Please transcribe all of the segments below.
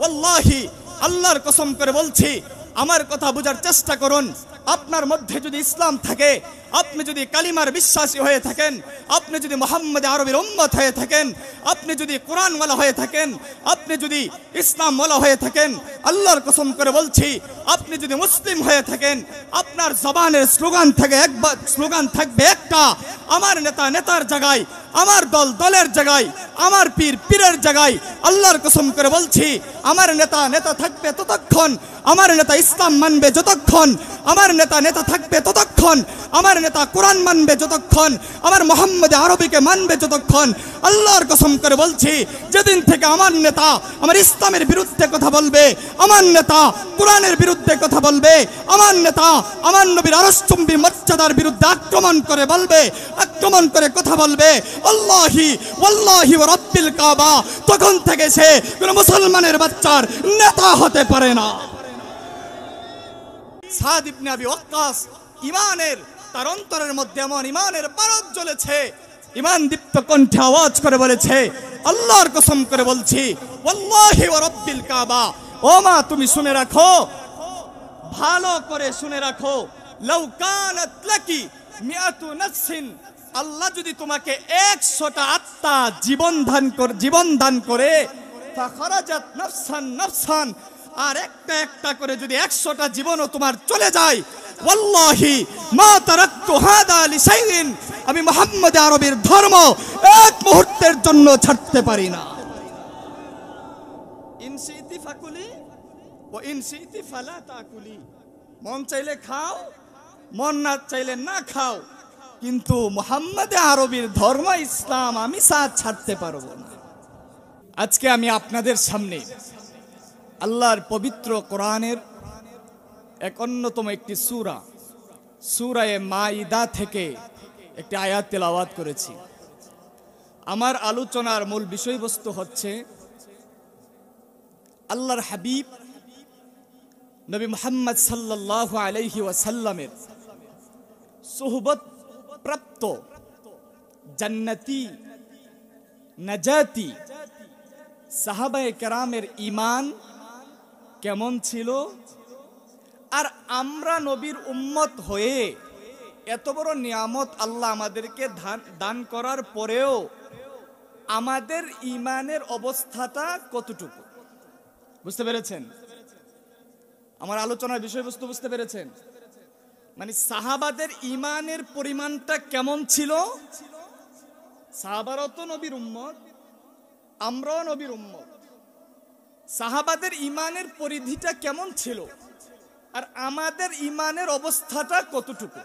ওয়াল্লাহি আল্লাহর কসম করে বলছি, আমার কথা বোঝার চেষ্টা করুন। আপনার মধ্যে যদি ইসলাম থাকে, আপনি যদি কালিমার বিশ্বাসী হয়ে থাকেন, আপনি যদি মুহাম্মদ আরবির উম্মত হয়ে থাকেন, আপনি যদি কোরআনওয়ালা হয়ে থাকেন, আপনি যদি ইসলামওয়ালা হয়ে থাকেন, আল্লাহর কসম করে বলছি, আপনি যদি মুসলিম হয়ে থাকেন, আপনার জবানের স্লোগান থাকবে একটা, আমার নেতা নেতার জায়গায়, আমার দল দলের জায়গায়, আমার পীর পীরের জায়গায়। আল্লাহর কসম করে বলছি, আমার নেতা নেতা থাকবে ততক্ষণ, আমার নেতা ইসলাম মানবে যতক্ষণ, আমার নেতা নেতা থাকবে ততক্ষণ, আমার নেতা কোরআন মানবে যতক্ষণ, আমার মুহাম্মদ আরবিকে মানবে যতক্ষণ। আল্লাহর কসম করে বলছি, যেদিন থেকে আমার নেতা আমার ইসলামের বিরুদ্ধে কথা বলবে, আমার নেতা কোরআনের বিরুদ্ধে কথা বলবে, আমার নেতা আমার নবীর আরশচুম্বী মর্যাদার বিরুদ্ধে আক্রমণ করে বলবে, আক্রমণ করে কথা বলবে, আল্লাহি ওয়াল্লাহি ওয়া রাব্বিল কাবা, তখন থেকে সে কোন মুসলমানের বাচ্চার নেতা হতে পারে না। সাদ ইবনে আবি ওয়াক্কাস ঈমানের, তার অন্তরের মধ্যে এমন ঈমানের পারদ জ্বলেছে, ঈমান দীপ্ত কণ্ঠে আওয়াজ করে বলেছে, আল্লাহর কসম করে বলছি, ওয়াল্লাহি ওয়া রাব্বিল কাবা, ও মা তুমি শুনে রাখো, ভালো করে শুনে রাখো, লাউ কানাত লাকি মিআতু নাফসিন, আল্লাহ যদি তোমাকে 100টা আত্মা জীবন দান করে, ফাখারাজাত নাফসান নাফসান, আর একটা একটা করে যদি 100টা জীবনও তোমার চলে যায়, ওয়াল্লাহি মা তারাকতু হাদা লিশাইইন, আমি মুহাম্মদ আরবির ধর্ম এক মুহূর্তের জন্য ছাড়তে পারি না। ইনসিতি ফাকুলি ও ইনসিতি ফালা তাকুলি, মন চাইলে খাও, মন না চাইলে না খাও, কিন্তু মুহাম্মদ আরবির ধর্ম ইসলাম আমি ছাড়তে পারবো না। আজকে আমি আপনাদের সামনে আল্লাহর পবিত্র কোরআনের এক অন্যতম একটি সূরা মাইদা থেকে একটি আয়াত তেলাওয়াত করেছি। আমার আলোচনার মূল বিষয়বস্তু হচ্ছে আল্লাহর হাবিব নবী মুহাম্মদ সাল্লাল্লাহু আলাইহি ওয়াসাল্লামের সুহবত প্রাপ্ত জান্নাতি নাজাতি সাহাবায়ে কেরামের ঈমান কেমন ছিল, আর আমরা নবীর উম্মত হয়ে এত বড় নিয়ামত আল্লাহ আমাদেরকে দান করার পরেও আমাদের ঈমানের অবস্থাটা কতটুকু, বুঝতে পেরেছেন? আমার আলোচনার বিষয়বস্তু বুঝতে পেরেছেন? মানে সাহাবাদের ঈমানের পরিমাণটা কেমন ছিল, সাহাবারও তো নবীর উম্মত, আমরাও নবীর উম্মত, সাহাবাদের ঈমানের পরিধিটা কেমন ছিল আর আমাদের ঈমানের অবস্থাটা কতটুকু,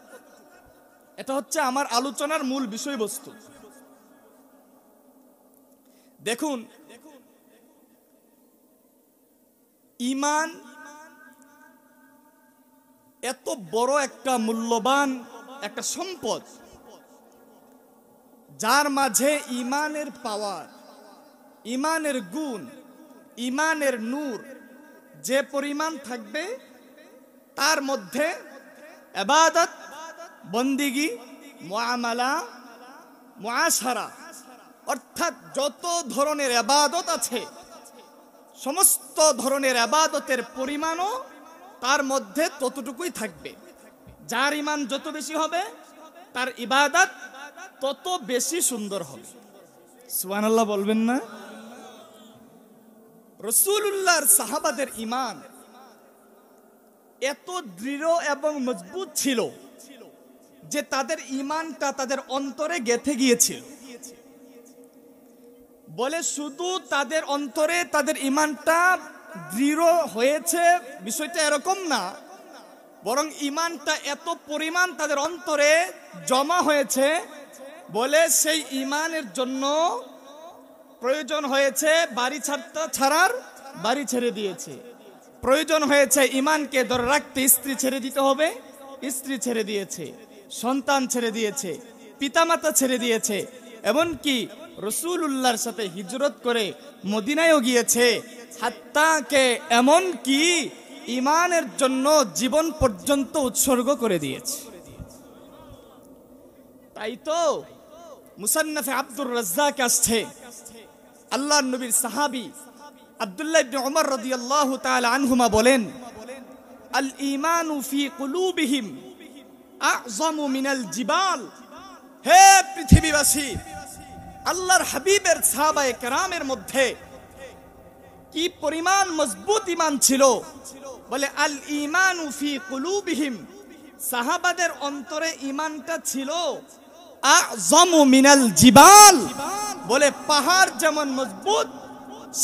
এটা হচ্ছে আমার আলোচনার মূল বিষয়বস্তু। দেখুন, ঈমান এত বড় একটা মূল্যবান একটা সম্পদ, যার মাঝে ঈমানের পাওয়ার, ঈমানের গুণ, ঈমানের নূর যে পরিমাণ থাকবে, তার মধ্যে ইবাদত, বন্দিগি, মুআমালা, মুআশারা, অর্থাৎ যত ধরনের ইবাদত আছে সমস্ত ধরনের ইবাদতের পরিমাণও তার মধ্যে ততটুকুই থাকবে। যার ঈমান যত বেশি হবে তার ইবাদত তত বেশি সুন্দর হবে। সুবহানাল্লাহ বলবেন না? রাসূলুল্লাহর সাহাবাদের ঈমান এত দৃঢ় এবং মজবুত ছিল যে তাদের ঈমানটা তাদের অন্তরে গেঁথে গিয়েছিল। বলে শুধু তাদের অন্তরে তাদের ঈমানটা দৃঢ় হয়েছে বিষয়টা এরকম না, বরং ঈমানটা এত পরিমাণ তাদের অন্তরে জমা হয়েছে, বলে সেই ঈমানের জন্য প্রয়োজন হয়েছে বাড়ি ছেড়ে দিয়েছে, প্রয়োজন হয়েছে ঈমানকে ধরে রাখতে স্ত্রী ছেড়ে দিতে হবে, স্ত্রী ছেড়ে দিয়েছে, সন্তান ছেড়ে দিয়েছে, পিতামাতা ছেড়ে দিয়েছে, এমনকি রাসূলুল্লাহর সাথে হিজরত করে মদিনায়ও গিয়েছে, হাত্তাকে এমনকি ঈমানের জন্য জীবন পর্যন্ত উৎসর্গ করে দিয়েছে। তাই তো মুসান্নাফে আব্দুর রাজ্জাক আসছে, আল্লাহর নবীর সাহাবী আব্দুল্লাহ ইবনে উমর রাদিয়াল্লাহু তাআলা আনহুমা বলেন, আল ঈমানু ফি কুলুবিহিম আ'যামু মিনাল জিবাল। হে পৃথিবীবাসী, আল্লাহর হাবিবের সাহাবায়ে কেরামের মধ্যে কি পরিমাণ মজবুত ঈমান ছিল। বলে আল ঈমানু ফি কুলুবিহিম, সাহাবাদের অন্তরে ঈমানটা ছিল আ'যামু মিনাল জিবাল। বলে পাহাড় যেমন মজবুত,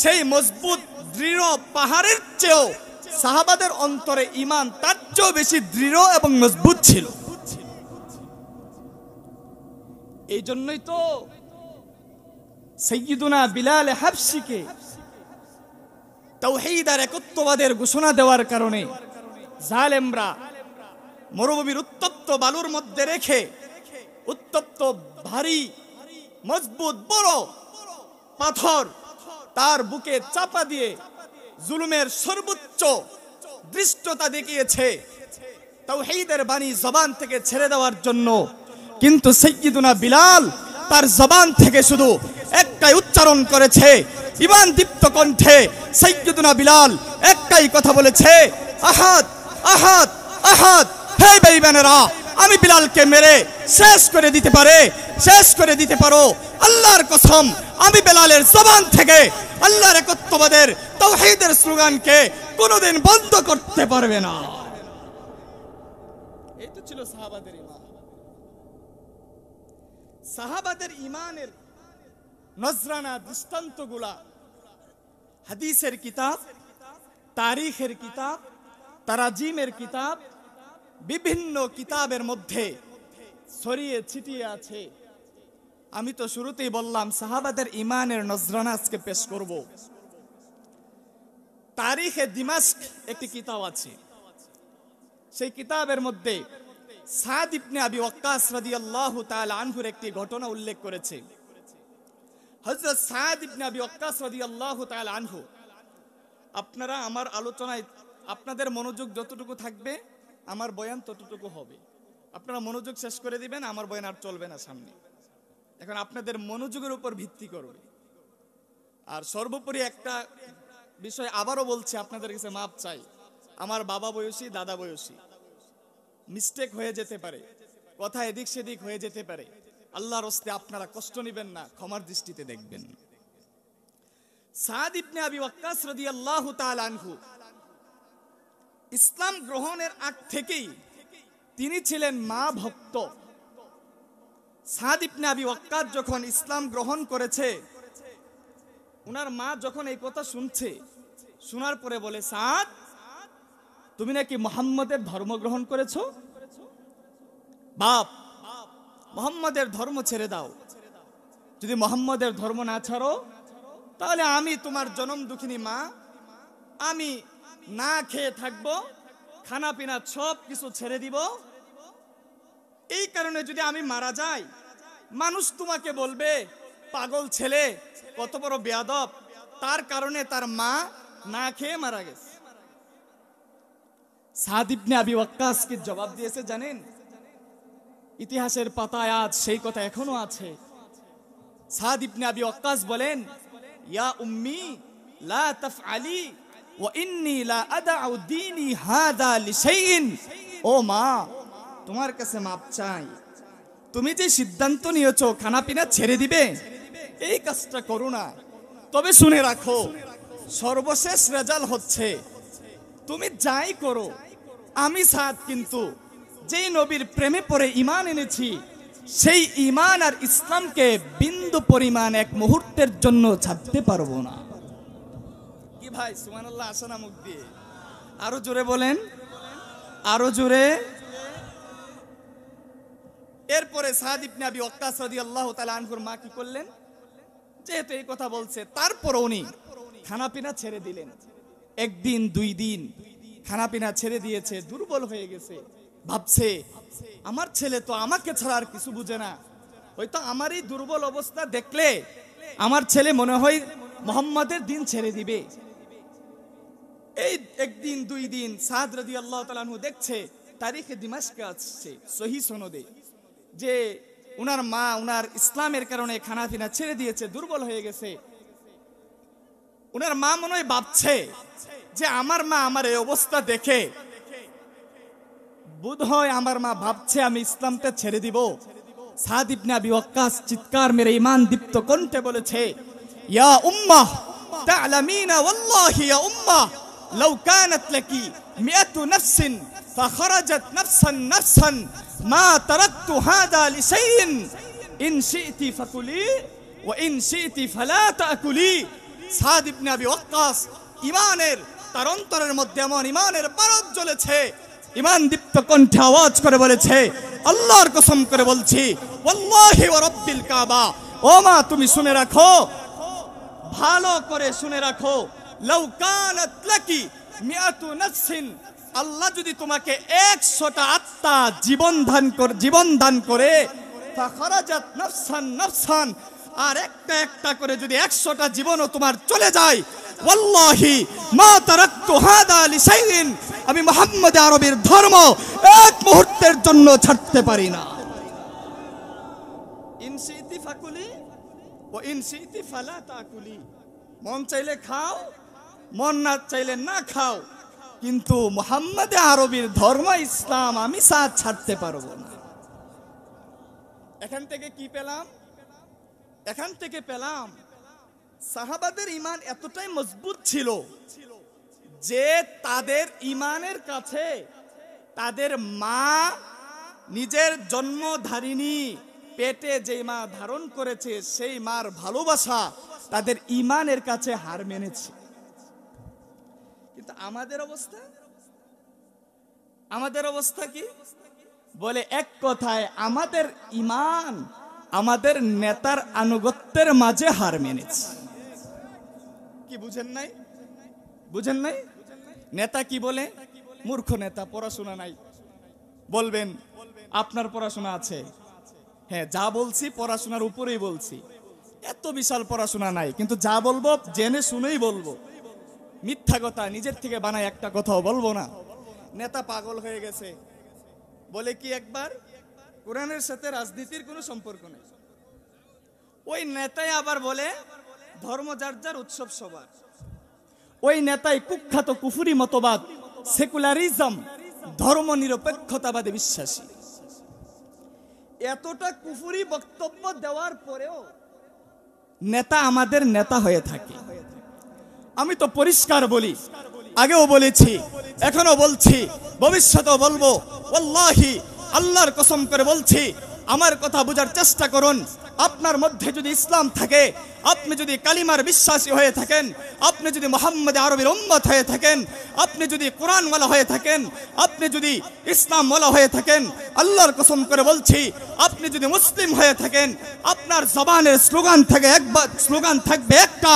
সেই মজবুত দৃঢ় পাহাড়ের চেয়েও সাহাবাদের অন্তরে ঈমান তার চেয়েও বেশি দৃঢ় এবং মজবুত ছিল। এই জন্যই তো সাইয়্যিদুনা বিলাল হাবশিকে তাওহীদ আর একত্ববাদের ঘোষণা দেওয়ার কারণে জালেমরা মরুভূমির উত্তপ্ত বালুর মধ্যে রেখে উত্তপ্ত ভারী মজবুত বড় পাথর তার বুকে চাপা দিয়ে জুলুমের সর্বোচ্চ দৃষ্টতা দেখিয়েছে তাওহীদের বাণী জবান থেকে ছেড়ে দেওয়ার জন্য। কিন্তু সাইয়্যিদুনা বিলাল তার জবান থেকে শুধু একটাই উচ্চারণ করেছে, ঈমান দীপ্ত কণ্ঠে সাইয়্যিদুনা বিলাল একটাই কথা বলেছে, আহাদ আহাদ আহাদ। হে বেঈমানেরা, আমি বিলালকে মেরে শেষ করে দিতে পারো। আল্লাহর কসম, আমি বিলালের জবান থেকে আল্লাহর একত্ববাদের তাওহীদের স্লোগানকে কোনোদিন বন্ধ করতে পারবে না। এই তো ছিল সাহাবাদের ঈমান। সাহাবাদের ঈমানের নজরানা দৃষ্টান্তগুলা হাদিসের কিতাব, তারিখের কিতাব, তারাজিমের কিতাব, বিভিন্ন কিতাবের মধ্যে ছড়িয়ে ছিটিয়ে আছে। আমি তো শুরুতেই বললাম সাহাবাদের ঈমানের নজরানা আজকে পেশ করব। তারিখে দিমাশক একটি কিতাব আছে, সেই কিতাবের মধ্যে সাদ ইবনে আবি ওয়াক্কাস রাদিয়াল্লাহু তাআলা আনহুর একটি ঘটনা উল্লেখ করেছে। হযরত সাদ ইবনে আবি ওয়াক্কাস রাদিয়াল্লাহু তাআলা আনহু, আপনারা আমার আলোচনায় আপনাদের মনোযোগ যতটুকু থাকবে আমার বয়ান ততটুকু হবে। আপনারা মনোযোগ শেষ করে দিবেন, আমার বয়ান আর চলবে না সামনে। এখন আপনাদের মনোযোগের উপর ভিত্তি করবে। আর সর্বোপরি একটা বিষয় আবারও বলছি, আপনাদের কাছে মাপ চাই, আমার বাবা বয়সী দাদা বয়সী, মিস্টেক হয়ে যেতে পারে, কথা এদিক সেদিক হয়ে যেতে পারে। আল্লাহর রাস্তে আপনারা কষ্ট নেবেন না, ক্ষমার দৃষ্টিতে দেখবেন। সাদ ইবনে আবি ওয়াক্কাস রাদিয়াল্লাহু তাআলা আনহু ইসলাম গ্রহণের আগ থেকেই তিনি ছিলেন মা ভক্ত। সাদ ইবনে আবি ওয়াক্কাস যখন ইসলাম গ্রহণ করেছে, উনার মা যখন এই কথা শুনছে, শোনার পরে বলে, সাদ তুমি নাকি মুহাম্মদের ধর্ম গ্রহণ করেছো? বাপ, মুহাম্মদের ধর্ম ছেড়ে দাও। যদি মুহাম্মদের ধর্ম না ছাড়ো তাহলে আমি তোমার জনম দুঃখিনী মা, আমি না খেয়ে থাকবো, খানা পিনা সব কিছু ছেড়ে দিব। এই কারণে যদি আমি মারা যাই, মানুষ তোমাকে বলবে পাগল ছেলে, কত বড় বেয়াদব, তার কারণে তার মা না খেয়ে মারা গেছে। সাদ ইবনে আবি ওয়াক্কাস কি জবাব দিয়েছে জানেন? ইতিহাসের পাতায় আজ সেই কথা এখনো আছে। সাদ ইবনে আবি ওয়াক্কাস বলেন, ইয়া উম্মি লা তাফআলি ওয়া ইন্নী লা আদউ দীনি হাদা লিশাইইন। ও মা, তোমার কাছে মাপ চাই, তুমি যে সিদ্ধান্ত নিয়েছো খানা পিনা ছেড়ে দিবে, এই কাজটা করো না। তবে শুনে রাখো, সর্বশেষ রেজাল্ট হচ্ছে তুমি যাই করো, আমি সাদ কিন্তু যেই নবীর প্রেমে পড়ে ঈমান এনেছি, সেই ঈমান আর ইসলামকে বিন্দু পরিমাণ এক মুহূর্তের জন্য ছাড়তে পারবো না। কি ভাই সুবহানাল্লাহ, আসে না মুখ দিয়ে? আরো জোরে বলেন, আরো জোরে। এরপরে সাদ ইবনে আবি ওয়াক্কাস রাদিয়াল্লাহু তাআলা আনহুর মা কি করলেন? যেহেতু এই কথা বলছে, তারপর উনি খানা পিনা ছেড়ে দিলেন। একদিন দুই দিন খানা পিনা ছেড়ে দিয়েছে, দুর্বল হয়ে গেছে। ভাবছে আমার ছেলে তো আমাকে ছাড়া আর কিছু বুঝে না, হয়তো আমার এই দুর্বল অবস্থা দেখলে আমার ছেলে মনে হয় মুহাম্মাদের দিন ছেড়ে দিবে। এই একদিন দুই দিন সাদ রাদিয়াল্লাহু তাআলা আনহু দেখছে, তারিখে দিমাশকে আসছে সহিহ সনদে, যে উনার মা উনার ইসলামের কারণে খানা পিনা ছেড়ে দিয়েছে, দুর্বল হয়ে গেছে। উনার মা মনে হয় ভাবছে যে আমার মা আমার এই অবস্থা দেখে বোধহয় আমার মা ভাবছে আমি ইসলামটা ছেড়ে দিব। সাদ ইবনে আবি ওয়াক্কাস চিৎকার মেরে ঈমান দীপ্ত কণ্ঠে বলেছে, ইয়া উম্মাহ তা'লামিনা ওয়াল্লাহি ইয়া উম্মাহ লাউ কানাত লাকি মিআতু নাফসিন ফাখারাজাত নাফসান মা তারাকতু হাদা লিশাইইন ইন শি'তি ফাকুলি ওয়া ইন শি'তি ফালা তা'কুলি। সাদ ইবনে আবি ওয়াক্কাস ঈমানের তার অন্তরের মধ্যে এমন ঈমানের পারদ জ্বলেছে, ঈমান দীপ্ত কণ্ঠে আওয়াজ করে বলেছে, আল্লাহর কসম করে বলছি, ওয়াল্লাহি ওয়া রাব্বিল কাবা, ও মা তুমি শুনে রাখো, ভালো করে শুনে রাখো, লাউ কানাত লাকি মিআতু নাফসিন, আল্লাহ যদি তোমাকে 100টা আত্মা জীবন দান করে, ফাখারাজাত নাফসান, আর একটা একটা করে যদি 100টা জীবনও তোমার চলে যায়, ওয়াল্লাহি মা তারাকতু হাদা লিশাইইন, আমি মুহাম্মদ আরবীর ধর্ম এক মুহূর্তের জন্য ছাড়তে পারি না। ইন শি'তি ফাকুলি ওয়া ইন শি'তি ফালা তাকুলি, মন চাইলে খাও, মন না চাইলে না খাও, কিন্তু মুহাম্মদ আরবীর ধর্ম ইসলাম আমি ছাড়তে পারবো না। এখান থেকে কি পেলাম? এখান থেকে পেলাম সাহাবাদের ঈমান এতটাই মজবুত ছিল যে তাদের ঈমানের কাছে তাদের মা নিজের জন্মধারিণী পেটে যে মা ধারণ করেছে সেই মার ভালোবাসা তাদের ঈমানের কাছে হার মেনেছে। কিন্তু আমাদের অবস্থা কি? বলে এক কথায় আমাদের ঈমান আমাদের নেতার আনুগত্যের মাঝে হার মেনেছে। কি বুঝেন নাই? নেতা কি বলে? মূর্খ নেতা, পড়াশোনা নাই। বলবেন আপনার পড়াশোনা আছে? হ্যাঁ, যা বলছি পড়াশোনার উপরেই বলছি, এত বিশাল পড়াশোনা নাই, কিন্তু যা বলবো জেনে শুনেই বলবো, মিথ্যা কথা নিজের থেকে বানায় একটা কথাও বলবো না। নেতা পাগল হয়ে গেছে, বলে কি একবার কোরআনের সাথে রাজনীতির কোনো সম্পর্ক নেই। ওই নেতাই আবার বলে ধর্ম যার যার, উৎসব সবার। ওই নেতাই কুখ্যাত কুফরি মতবাদ, সেকুলারিজম, ধর্ম নিরপেক্ষতাবাদে বিশ্বাসী। এতটা কুফরি বক্তব্য দেওয়ার পরেও নেতা আমাদের নেতা হয়ে থাকে। আমি তো পরিষ্কার বলি, আগেও বলেছি, এখনো বলছি, ভবিষ্যতেও বলবো, ওয়াল্লাহি আল্লাহর কসম করে বলছি, আমার কথা বোঝার চেষ্টা করুন। আপনার মধ্যে যদি ইসলাম থাকে, আপনি যদি কালিমার বিশ্বাসী হয়ে থাকেন, আপনি যদি মুহাম্মদ আরবীর উম্মত হয়ে থাকেন, আপনি যদি কোরআনওয়ালা হয়ে থাকেন, আপনি যদি ইসলামওয়ালা হয়ে থাকেন, আল্লাহর কসম করে বলছি, আপনি যদি মুসলিম হয়ে থাকেন, আপনার জবানের স্লোগান থাকবে একটা,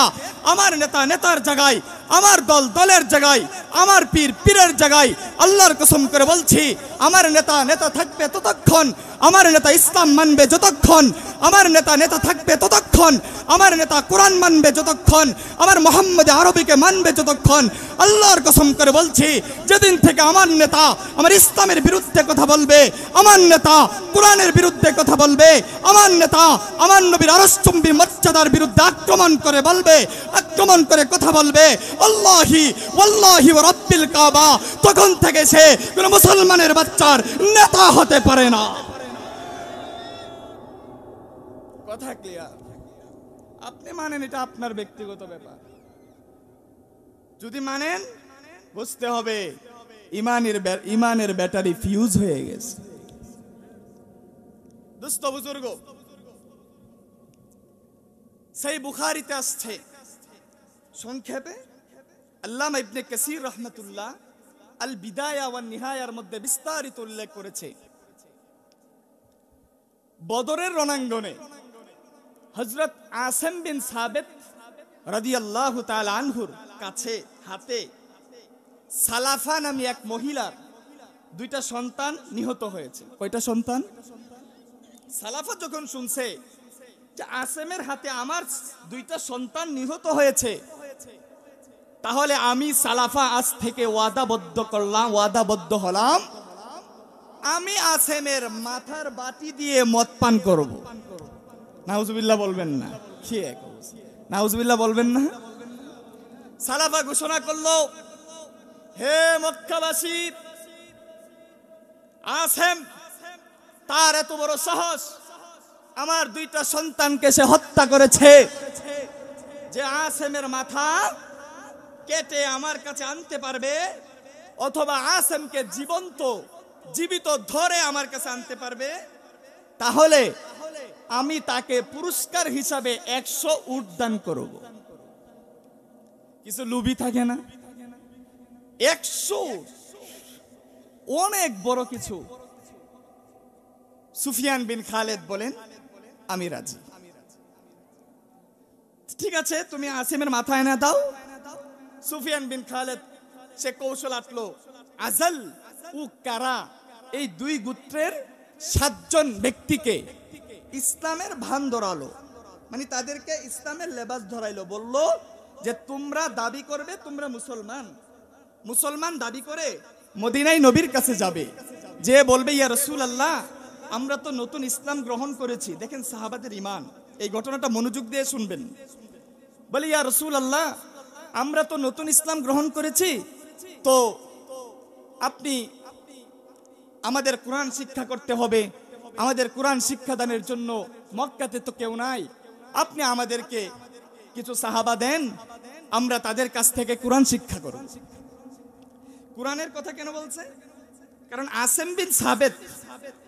আমার নেতা নেতার জায়গায়, আমার দল দলের জায়গায়, আমার পীর পীরের জায়গায়। আল্লাহর কসম করে বলছি, আমার নেতা নেতা থাকবে ততক্ষণ, আমার নেতা ইসলাম মানবে যতক্ষণ, আমার নেতা নেতা থাকবে ততক্ষণ, আমার নেতা কোরআন মানবে যতক্ষণ, আমার মুহাম্মদ আরবীকে মানবে যতক্ষণ। আল্লাহর কসম করে বলছি, যেদিন থেকে আমার নেতা আমার ইসলামের বিরুদ্ধে কথা বলবে, আমার নেতা কোরআনের বিরুদ্ধে কথা বলবে, আমার নেতা আমার নবীর আরশচুম্বী মর্যাদার বিরুদ্ধে আক্রমণ করে কথা বলবে, আল্লাহি ওয়াল্লাহি ওয়া রাব্বিল কাবা, তখন থেকে সে কোন মুসলমানের বাচ্চার নেতা হতে পারে না। কথা ক্লিয়ার? আপনি মানেন এটা আপনার ব্যক্তিগত ব্যাপার, যদি মানেন বুঝতে হবে ইমানের ব্যাটারি ফিউজ হয়ে গেছে। দোস্ত বুজুর্গ, সেই বুখারীতে আসছে, সংক্ষেপে আল্লামা ইবনে কাসির রাহমাতুল্লাহ আল বিদায়া ওয়ান নিহায়ার মধ্যে বিস্তারিত উল্লেখ করেছে, বদরের রণাঙ্গনে হযরত আসিম বিন সাবিত রাদিয়াল্লাহু তাআলা আনহুর কাছে হাতে সালাফা নামে এক মহিলার 2টা সন্তান নিহত হয়েছে। কয়টা সন্তান? সালাফা যখন শুনছে যে আসিমের হাতে আমার 2টা সন্তান নিহত হয়েছে, তাহলে আমি সালাফা আজ থেকে ওয়াদাবদ্ধ হলাম, আমি আসিমের মাথার বাটি দিয়ে মদ পান করব। নাউজুবিল্লাহ বলবেন না? নাউজুবিল্লাহ বলবেন না? সালাফা ঘোষণা করলো, হে মক্কাবাসী, আসেম তার এত বড় সাহস, আমার দুইটা সন্তানকে সে হত্যা করেছে, যে আসেমের মাথা কেটে আমার কাছে আনতে পারবে অথবা আসেমকে জীবিত ধরে আমার কাছে আনতে পারবে, তাহলে আমি তাকে পুরস্কার হিসাবে 100 উট দান করব। কিছু লুবি থাকে না? 100 অনেক বড় কিছু। সুফিয়ান বিন খালেদ বলেন, আমি রাজি। ঠিক আছে, তুমি আসিমের মাথা এনে দাও। সুফিয়ান বিন খালেদ সে কৌশল আটলো, আজল ও কারা, এই দুই গোত্রের 7 জন ব্যক্তিকে ইসলামের ভান ধরালো, মানে তাদেরকে ইসলামের লেবাস ধরাইলো। বলল যে তোমরা দাবি করবে তোমরা মুসলমান দাবি করে মদিনায় নবীর কাছে যাবে, যে বলবে ইয়া রাসূলুল্লাহ আমরা তো নতুন ইসলাম গ্রহণ করেছি। দেখেন সাহাবাদের ঈমান, এই ঘটনাটা মনোযোগ দিয়ে শুনবেন। বলে ইয়া রাসূলুল্লাহ আমরা তো নতুন ইসলাম গ্রহণ করেছি, তো আপনি আমাদের কোরআন শিক্ষা করতে হবে, আমাদের কোরআন শিক্ষাদানের জন্য মক্কাতে তো কেউ নাই, আপনি আমাদেরকে কিছু সাহাবা দেন, আমরা তাদের কাছ থেকে কোরআন শিক্ষা করব। কোরআনের কথা কেন বলছে? কারণ আসেম বিন সাবেত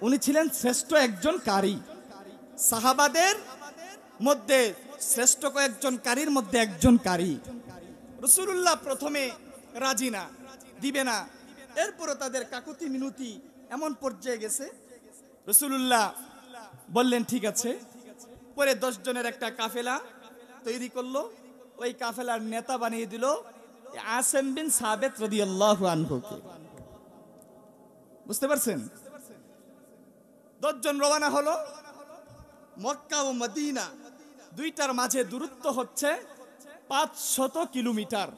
উনি ছিলেন শ্রেষ্ঠ একজন কারি, সাহাবাদের মধ্যে শ্রেষ্ঠ কয়েকজন কারির মধ্যে একজন কারি। রাসূলুল্লাহ প্রথমে রাজি না, দিবে না, এরপরও তাদের কাকুতি মিনতি এমন পর্যায়ে গেছে, রাসূলুল্লাহ বললেন ঠিক আছে। পরে 10 জনের একটা কাফেলা তৈরি করলো, ওই কাফেলার নেতা বানিয়ে দিল আসেম বিন সাবেত রাদিয়াল্লাহু আনহুকে। বুঝতে পারছেন? 10 জন রওনা হলো। মক্কা ও মদিনা দুইটার মাঝে দূরত্ব হচ্ছে 500 কিলোমিটার।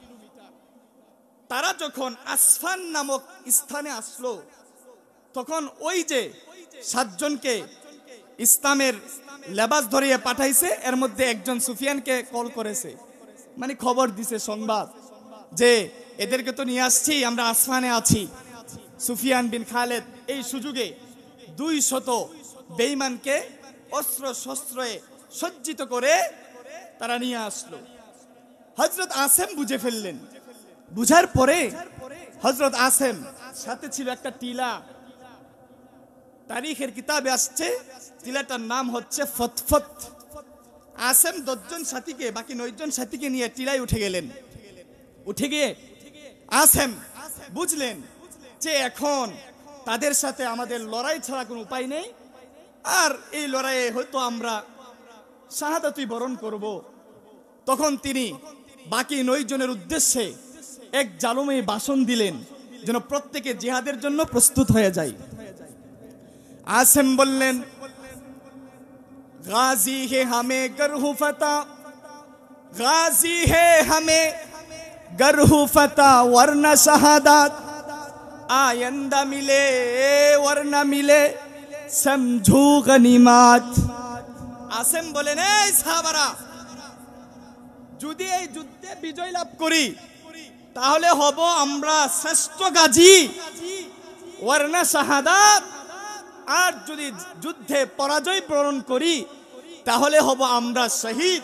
তারা যখন আসফান নামক স্থানে আসলো, তখন ওই যে 7 জনকে ইসলামের লেবাস ধরিয়ে পাঠাইছে, এর মধ্যে একজন সুফিয়ানকে কল করেছে, মানে খবর দিছে, সংবাদ, যে এদেরকে তো নিয়ে আসছি, আমরা আসফানে আছি। সুফিয়ান বিন খালেদ এই সুযোগে 200 বেঈমানকে অস্ত্র শস্ত্রে সজ্জিত করে তারা নিয়ে আসলো। হযরত আসেম বুঝে ফেললেন। বুঝার পরে হযরত আসেম সাথে ছিল একটা টিলা, তারিখের কিতাবে আসছে টিলাটার নাম হচ্ছে ফতফত। আসেম 10 জন সাথীকে, বাকি 9 জন সাথীকে নিয়ে টিলায় উঠে গেলেন। উঠে গিয়ে আসেম বুঝলেন যে এখন তাদের সাথে আমাদের লড়াই ছাড়া কোনো উপায় নেই, আর এই লড়াইয়ে হয়তো আমরা শাহাদাতই বরণ করব। তখন তিনি বাকি 9 জনের উদ্দেশ্যে এক জালমে ভাষণ দিলেন, যেন প্রত্যেকে জিহাদের জন্য প্রস্তুত হয়ে যায়। আসেম বললেন, গাজী হে হামে গরহু ফতা, গাজী হে হামে গরহু ফতা ওয়ারনা শাহাদাত, আয়েন্দা মিলে ওয়ারনা মিলে সমঝু গনিমাত। আসেম বলেন, এই সাহাবারা, যদি এই যুদ্ধে বিজয় লাভ করি তাহলে হব আমরা শ্রেষ্ঠ গাজী, ওয়ারনা শাহাদাত, আর যদি যুদ্ধে পরাজয় বরণ করি তাহলে হব আমরা শহীদ।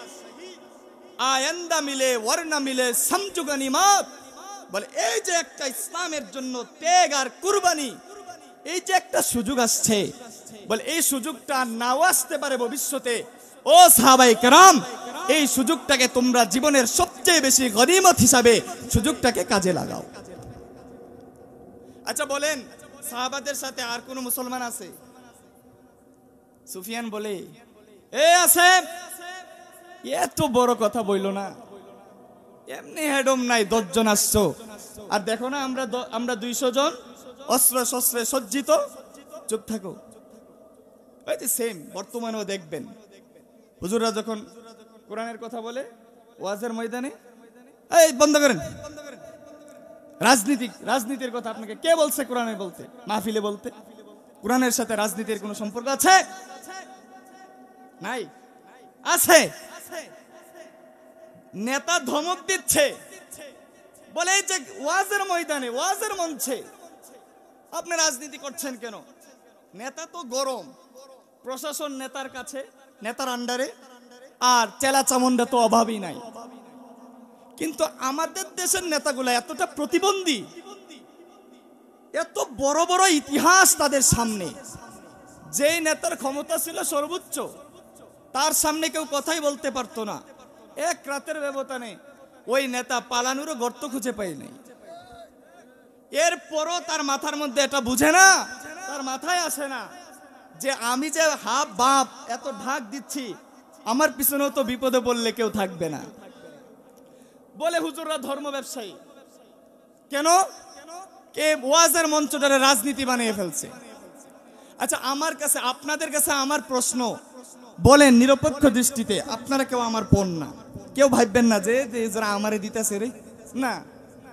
আয়েন্দা মিলে ওয়ারনা মিলে সমঝু গনিমাত। বলে এই যে একটা ইসলামের জন্য ত্যাগ আর কুরবানি, এই যে একটা সুযোগ আসছে, বলে এই সুযোগটা নাও আসতে পারে ভবিষ্যতে। ও সাহাবায়ে কেরাম, এই সুযোগটাকে তোমরা জীবনের সবচেয়ে বেশি গনিমত হিসাবে সুযোগটাকে কাজে লাগাও। আচ্ছা বলেন, সাহাবাদের সাথে আর কোন মুসলমান আছে? সুফিয়ান বলে, এ আসেম, এত বড় কথা বইলো না, এমনি হেডম নাই, 10 জন আসছো, আর দেখো না আমরা 200 জন অস্ত্র শস্ত্রে সজ্জিত, চুপ থাকো। ওই যে সেম বর্তমানেও দেখবেন, হুজুররা যখন কোরআনের কথা বলে ওয়াজের ময়দানে, এই বন্ধ করেন, রাজনীতির কথা আপনাকে কে বলছে কোরআনে বলতে, মাহফিলে বলতে? কোরআনের সাথে রাজনীতির কোনো সম্পর্ক আছে? নাই। আছে। নেতা ধমক দিচ্ছে, বলে এই যে ওয়াজের ময়দানে, ওয়াজের মঞ্চে আপনি রাজনীতি করছেন কেন? নেতা তো গরম, প্রশাসন নেতার কাছে, নেতার আন্ডারে, আর চেলা চামুন্ডা তো অভাবই নাই। কিন্তু আমাদের দেশের নেতাগুলো এতটা প্রতিবন্ধী, এত বড় বড় ইতিহাস তাদের সামনে, যেই নেতার ক্ষমতা ছিল সর্বোচ্চ, তার সামনে কেউ কথাই বলতে পারতো না। এক রাতের ব্যবধানে ওই নেতা পালানোরও গর্ত খুঁজে পাই নাই। এরপরও তার মাথার মধ্যে এটা বুঝে না, তার মাথায় আসে না যে আমি যে হাফ বাপ এত ঢাক দিচ্ছি, আমার পিছনেও তো বিপদে পড়লে কেউ থাকবে না। বলে হুজুররা ধর্ম ব্যবসায়ী কেন? কে ওয়াজের মঞ্চটারে রাজনীতি বানিয়ে ফেলছে। আচ্ছা, আমার কাছে, আপনাদের কাছে আমার প্রশ্ন, বলেন নিরপেক্ষ দৃষ্টিতে, আপনারা কেউ আমার পণ না, কেউ ভাববেন না যে যারা আমারে দিতেছে রে, না,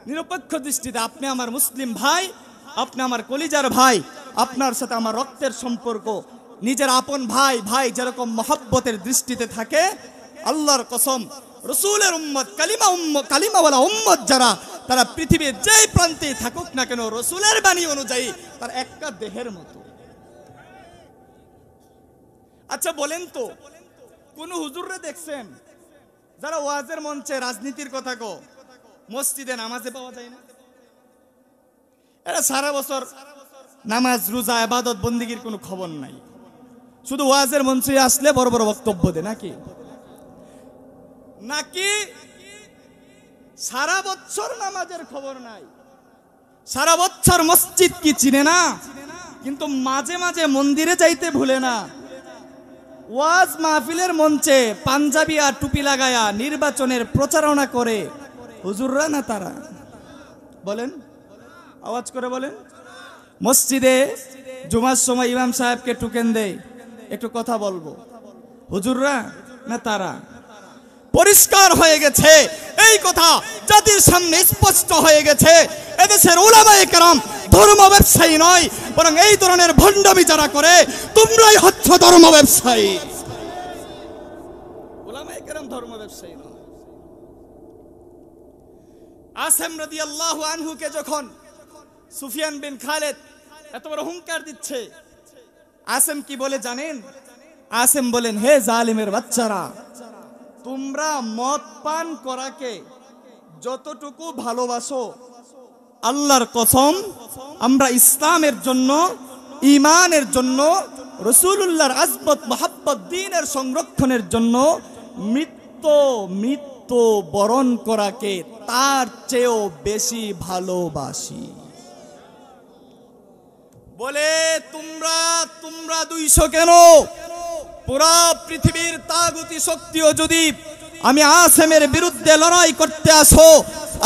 নিরপেক্ষ দৃষ্টিতে আপনি আমার মুসলিম ভাই, আপনি আমার কলিজার ভাই, আপনার সাথে আমার রক্তের সম্পর্ক, নিজের আপন ভাই, ভাই যেরকম মহব্বতের দৃষ্টিতে থাকে, আল্লাহর কসম রসুলের উম্মত, কালিমাওয়ালা উম্মত যারা, তারা পৃথিবীর যেই প্রান্তে থাকুক না কেন, রসুলের বাণী অনুযায়ী তার একটা দেহের মতো। আচ্ছা বলেন তো, কোন হুজুররে দেখছেন যারা ওয়াজের মঞ্চে রাজনীতির কথা কো মসজিদে নামাজে পাওয়া যায় না? এরা সারা বছর নামাজ রোজা ইবাদত বন্দিগির কোনো খবর নাই, শুধু ওয়াজের মঞ্চে আসলে বড় বড় বক্তব্য দেয় নাকি? নাকি সারা বছর নামাজের খবর নাই, সারা বছর মসজিদ কি চিনে না, কিন্তু মাঝে মাঝে মন্দিরে যাইতে ভুলে না। ওয়াজ মাহফিলের মঞ্চে পাঞ্জাবি আর টুপি লাগায়া নির্বাচনের প্রচারণা করে হুজুররা না তারা? বলেন, আওয়াজ করে বলেন। মসজিদে জুমার সময় ইমাম সাহেবকে টুকেন দেয়, একটু কথা বলবো, হুজুররা না তারা? পরিষ্কার হয়ে গেছে এই কথা, জাতির সামনে স্পষ্ট হয়ে গেছে, এদেশের উলামায়ে কেরাম ধর্ম ব্যবসায়ী নয়, বরং এই ধরনের ভণ্ডামি যারা করে তোমরাই হচ্ছ ধর্ম ব্যবসায়ী। উলামায়ে কেরাম ধর্ম ব্যবসায়ী নয়। আসেম রাদিয়াল্লাহু আনহুকে যখন সুফিয়ান বিন খালেদ এত বড় হুঙ্কার দিচ্ছে, আসেম কি বলে জানেন? আসেম বলেন, হে জালিমের বাচ্চারা, তোমরা মদ পান করাকে যতটুকু ভালোবাসো, আল্লাহর কসম আমরা ইসলামের জন্য, ঈমানের জন্য, রাসূলুল্লাহর আজমত মহব্বত দ্বীনের সংরক্ষণের জন্য মৃত্যু বরণ করাকে তার চেয়েও বেশি ভালোবাসি। বলে তোমরা 200 কেন, পুরা পৃথিবীর তাগুতি শক্তিও যদি আমি আসেমের বিরুদ্ধে লড়াই করতে আসো,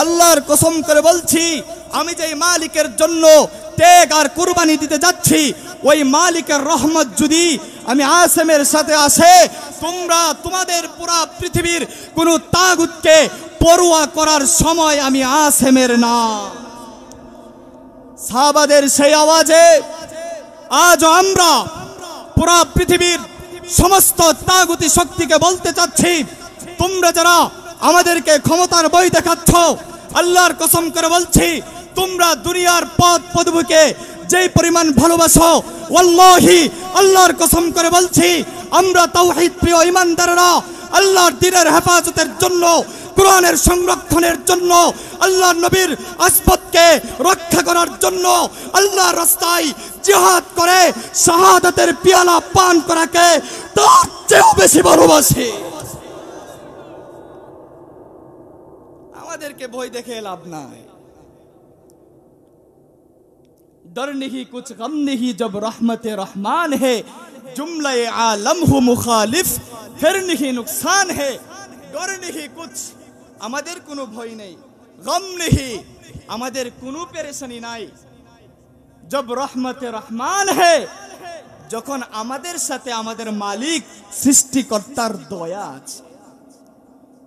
আল্লাহর কসম করে বলছি, আমি যেই মালিকের জন্য ত্যাগ আর কুরবানি দিতে যাচ্ছি, ওই মালিকের রহমত যদি আমি আসেমের সাথে আসে, তোমরা তোমাদের পুরা পৃথিবীর কোন তাগুতকে পরোয়া করার সময় আমি আসেমের না। সাহাবাদের সেই আওয়াজে আজ আমরা পুরা পৃথিবীর সমস্ত তাগুতি শক্তিকে বলতে চাচ্ছি, তোমরা যারা আমাদেরকে ক্ষমতার বই দেখাচ্ছ, আল্লাহর কসম করে বলছি, তোমরা দুনিয়ার পথ পদবীকে যেই পরিমাণ ভালোবাসো, ওয়াল্লাহি আল্লাহর কসম করে বলছি, আমরা তাওহীদ প্রিয় ঈমানদাররা আল্লাহর দ্বীনের হেফাজতের জন্য, কোরআনের সংরক্ষণের জন্য, আল্লাহর নবীর আসবতকে রক্ষা করার জন্য আল্লাহর রাস্তায় জিহাদ করে শাহাদাতের পিয়ালা পান করাকে তার চেয়েও বেশি ভালোবাসি। আমাদেরকে ভয় দেখে লাভ নাই। डर नहीं कुछ गम नहीं जब रहमत रहमान है, जुमला आलम हो मुखालिफ फिर नहीं नुकसान है। डर नहीं कुछ, আমাদের কোনো ভয় নেই, গম নেই, আমাদের কোনো পেরেশানি নাই, जब रहमत रहमान है, যখন আমাদের সাথে আমাদের মালিক সৃষ্টিকর্তার দয়া আছে।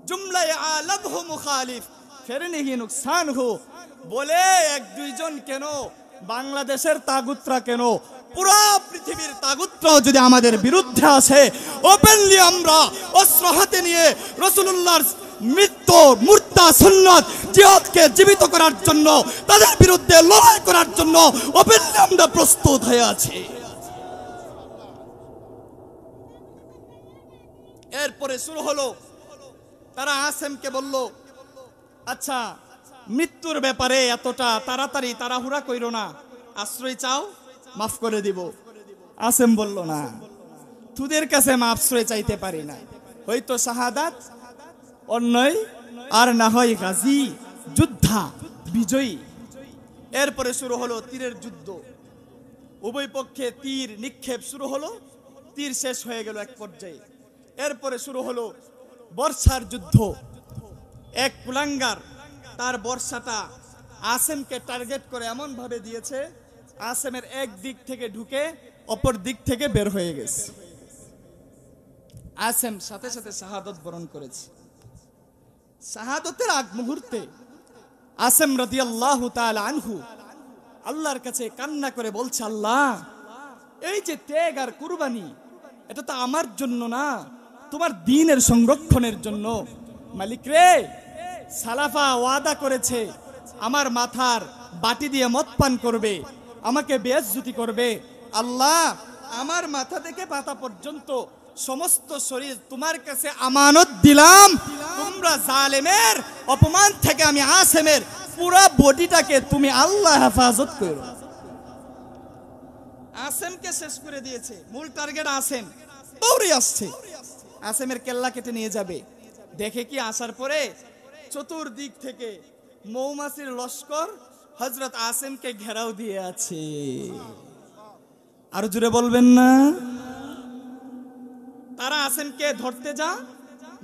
जुमला आलम हो मुखालिफ फिर नहीं नुकसान हो। বলে এক দুইজন কেন, বাংলাদেশের তাগুতরা কেন, পুরো পৃথিবীর তাগুতরাও যদি আমাদের বিরুদ্ধে আসে, ওপেনলি আমরা অস্ত্র হাতে নিয়ে রাসূলুল্লাহর মৃত্যু মুর্তা সুন্নাত জিহাদকে জীবিত করার জন্য, তাদের বিরুদ্ধে লড়াই করার জন্য অবিলম্বে প্রস্তুত হয়ে আছে। এরপরে শুরু হলো, তারা আসেমকে বলল, আচ্ছা মৃত্যুর ব্যাপারে এতটা তাড়াতাড়ি তাড়াহুড়া কইরো না, আশ্রয় চাও মাফ করে দিব। আসেম বলল, না, তোদের কাছে আমি আশ্রয় চাইতে পারি না, হয়তো শাহাদাত অন্যই, আর না হয় গাজী যোদ্ধা বিজয়ী। এরপরে শুরু হলো তীরের যুদ্ধ, উভয় পক্ষে তীর নিক্ষেপ শুরু হলো, তীর শেষ হয়ে গেল এক পর্যায়ে। এরপরে শুরু হলো বর্ষার যুদ্ধ। এক কুলাঙ্গার তার বর্ষাটা আসেমকে টার্গেট করে এমন ভাবে দিয়েছে, আসেমের এক দিক থেকে ঢুকে অপর দিক থেকে বের হয়ে গেছে। আসেম সাথে সাথে শাহাদত বরণ করেছে। শাহাদতের আগ মুহূর্তে আসেম রাদিয়াল্লাহু তাআলা আনহু আল্লাহর কাছে কান্না করে বলছে, আল্লাহ, এই যে ত্যাগ আর কুরবানি, এটা তো আমার জন্য না, তোমার দ্বীনের সংরক্ষণের জন্য। মালিক রে, সালাফা ওয়াদা করেছে আমার মাথার বাটি দিয়ে মদ পান করবে, আমাকে বেইজ্জতি করবে। আল্লাহ, আমার মাথা থেকে পাতা পর্যন্ত সমস্ত শরীর তোমার কাছে আমানত দিলাম, তোমরা জালেমের অপমান থেকে আমি আসেমের পুরো বডিটাকে তুমি আল্লাহ হেফাজত করো। আসেমকে শেষ করে দিয়েছে, মূল টার্গেট আসেম, দৌড়ে আসছে, আসেমের কেল্লা কেটে নিয়ে যাবে। দেখে কি আসার পরে চতুর্দিক থেকে মৌমাছির লস্কর হযরত আসেমকে ঘেরাও দিয়ে আছে। আর জুড়ে বলবেন না? তারা আসেমকে ধরতে যা,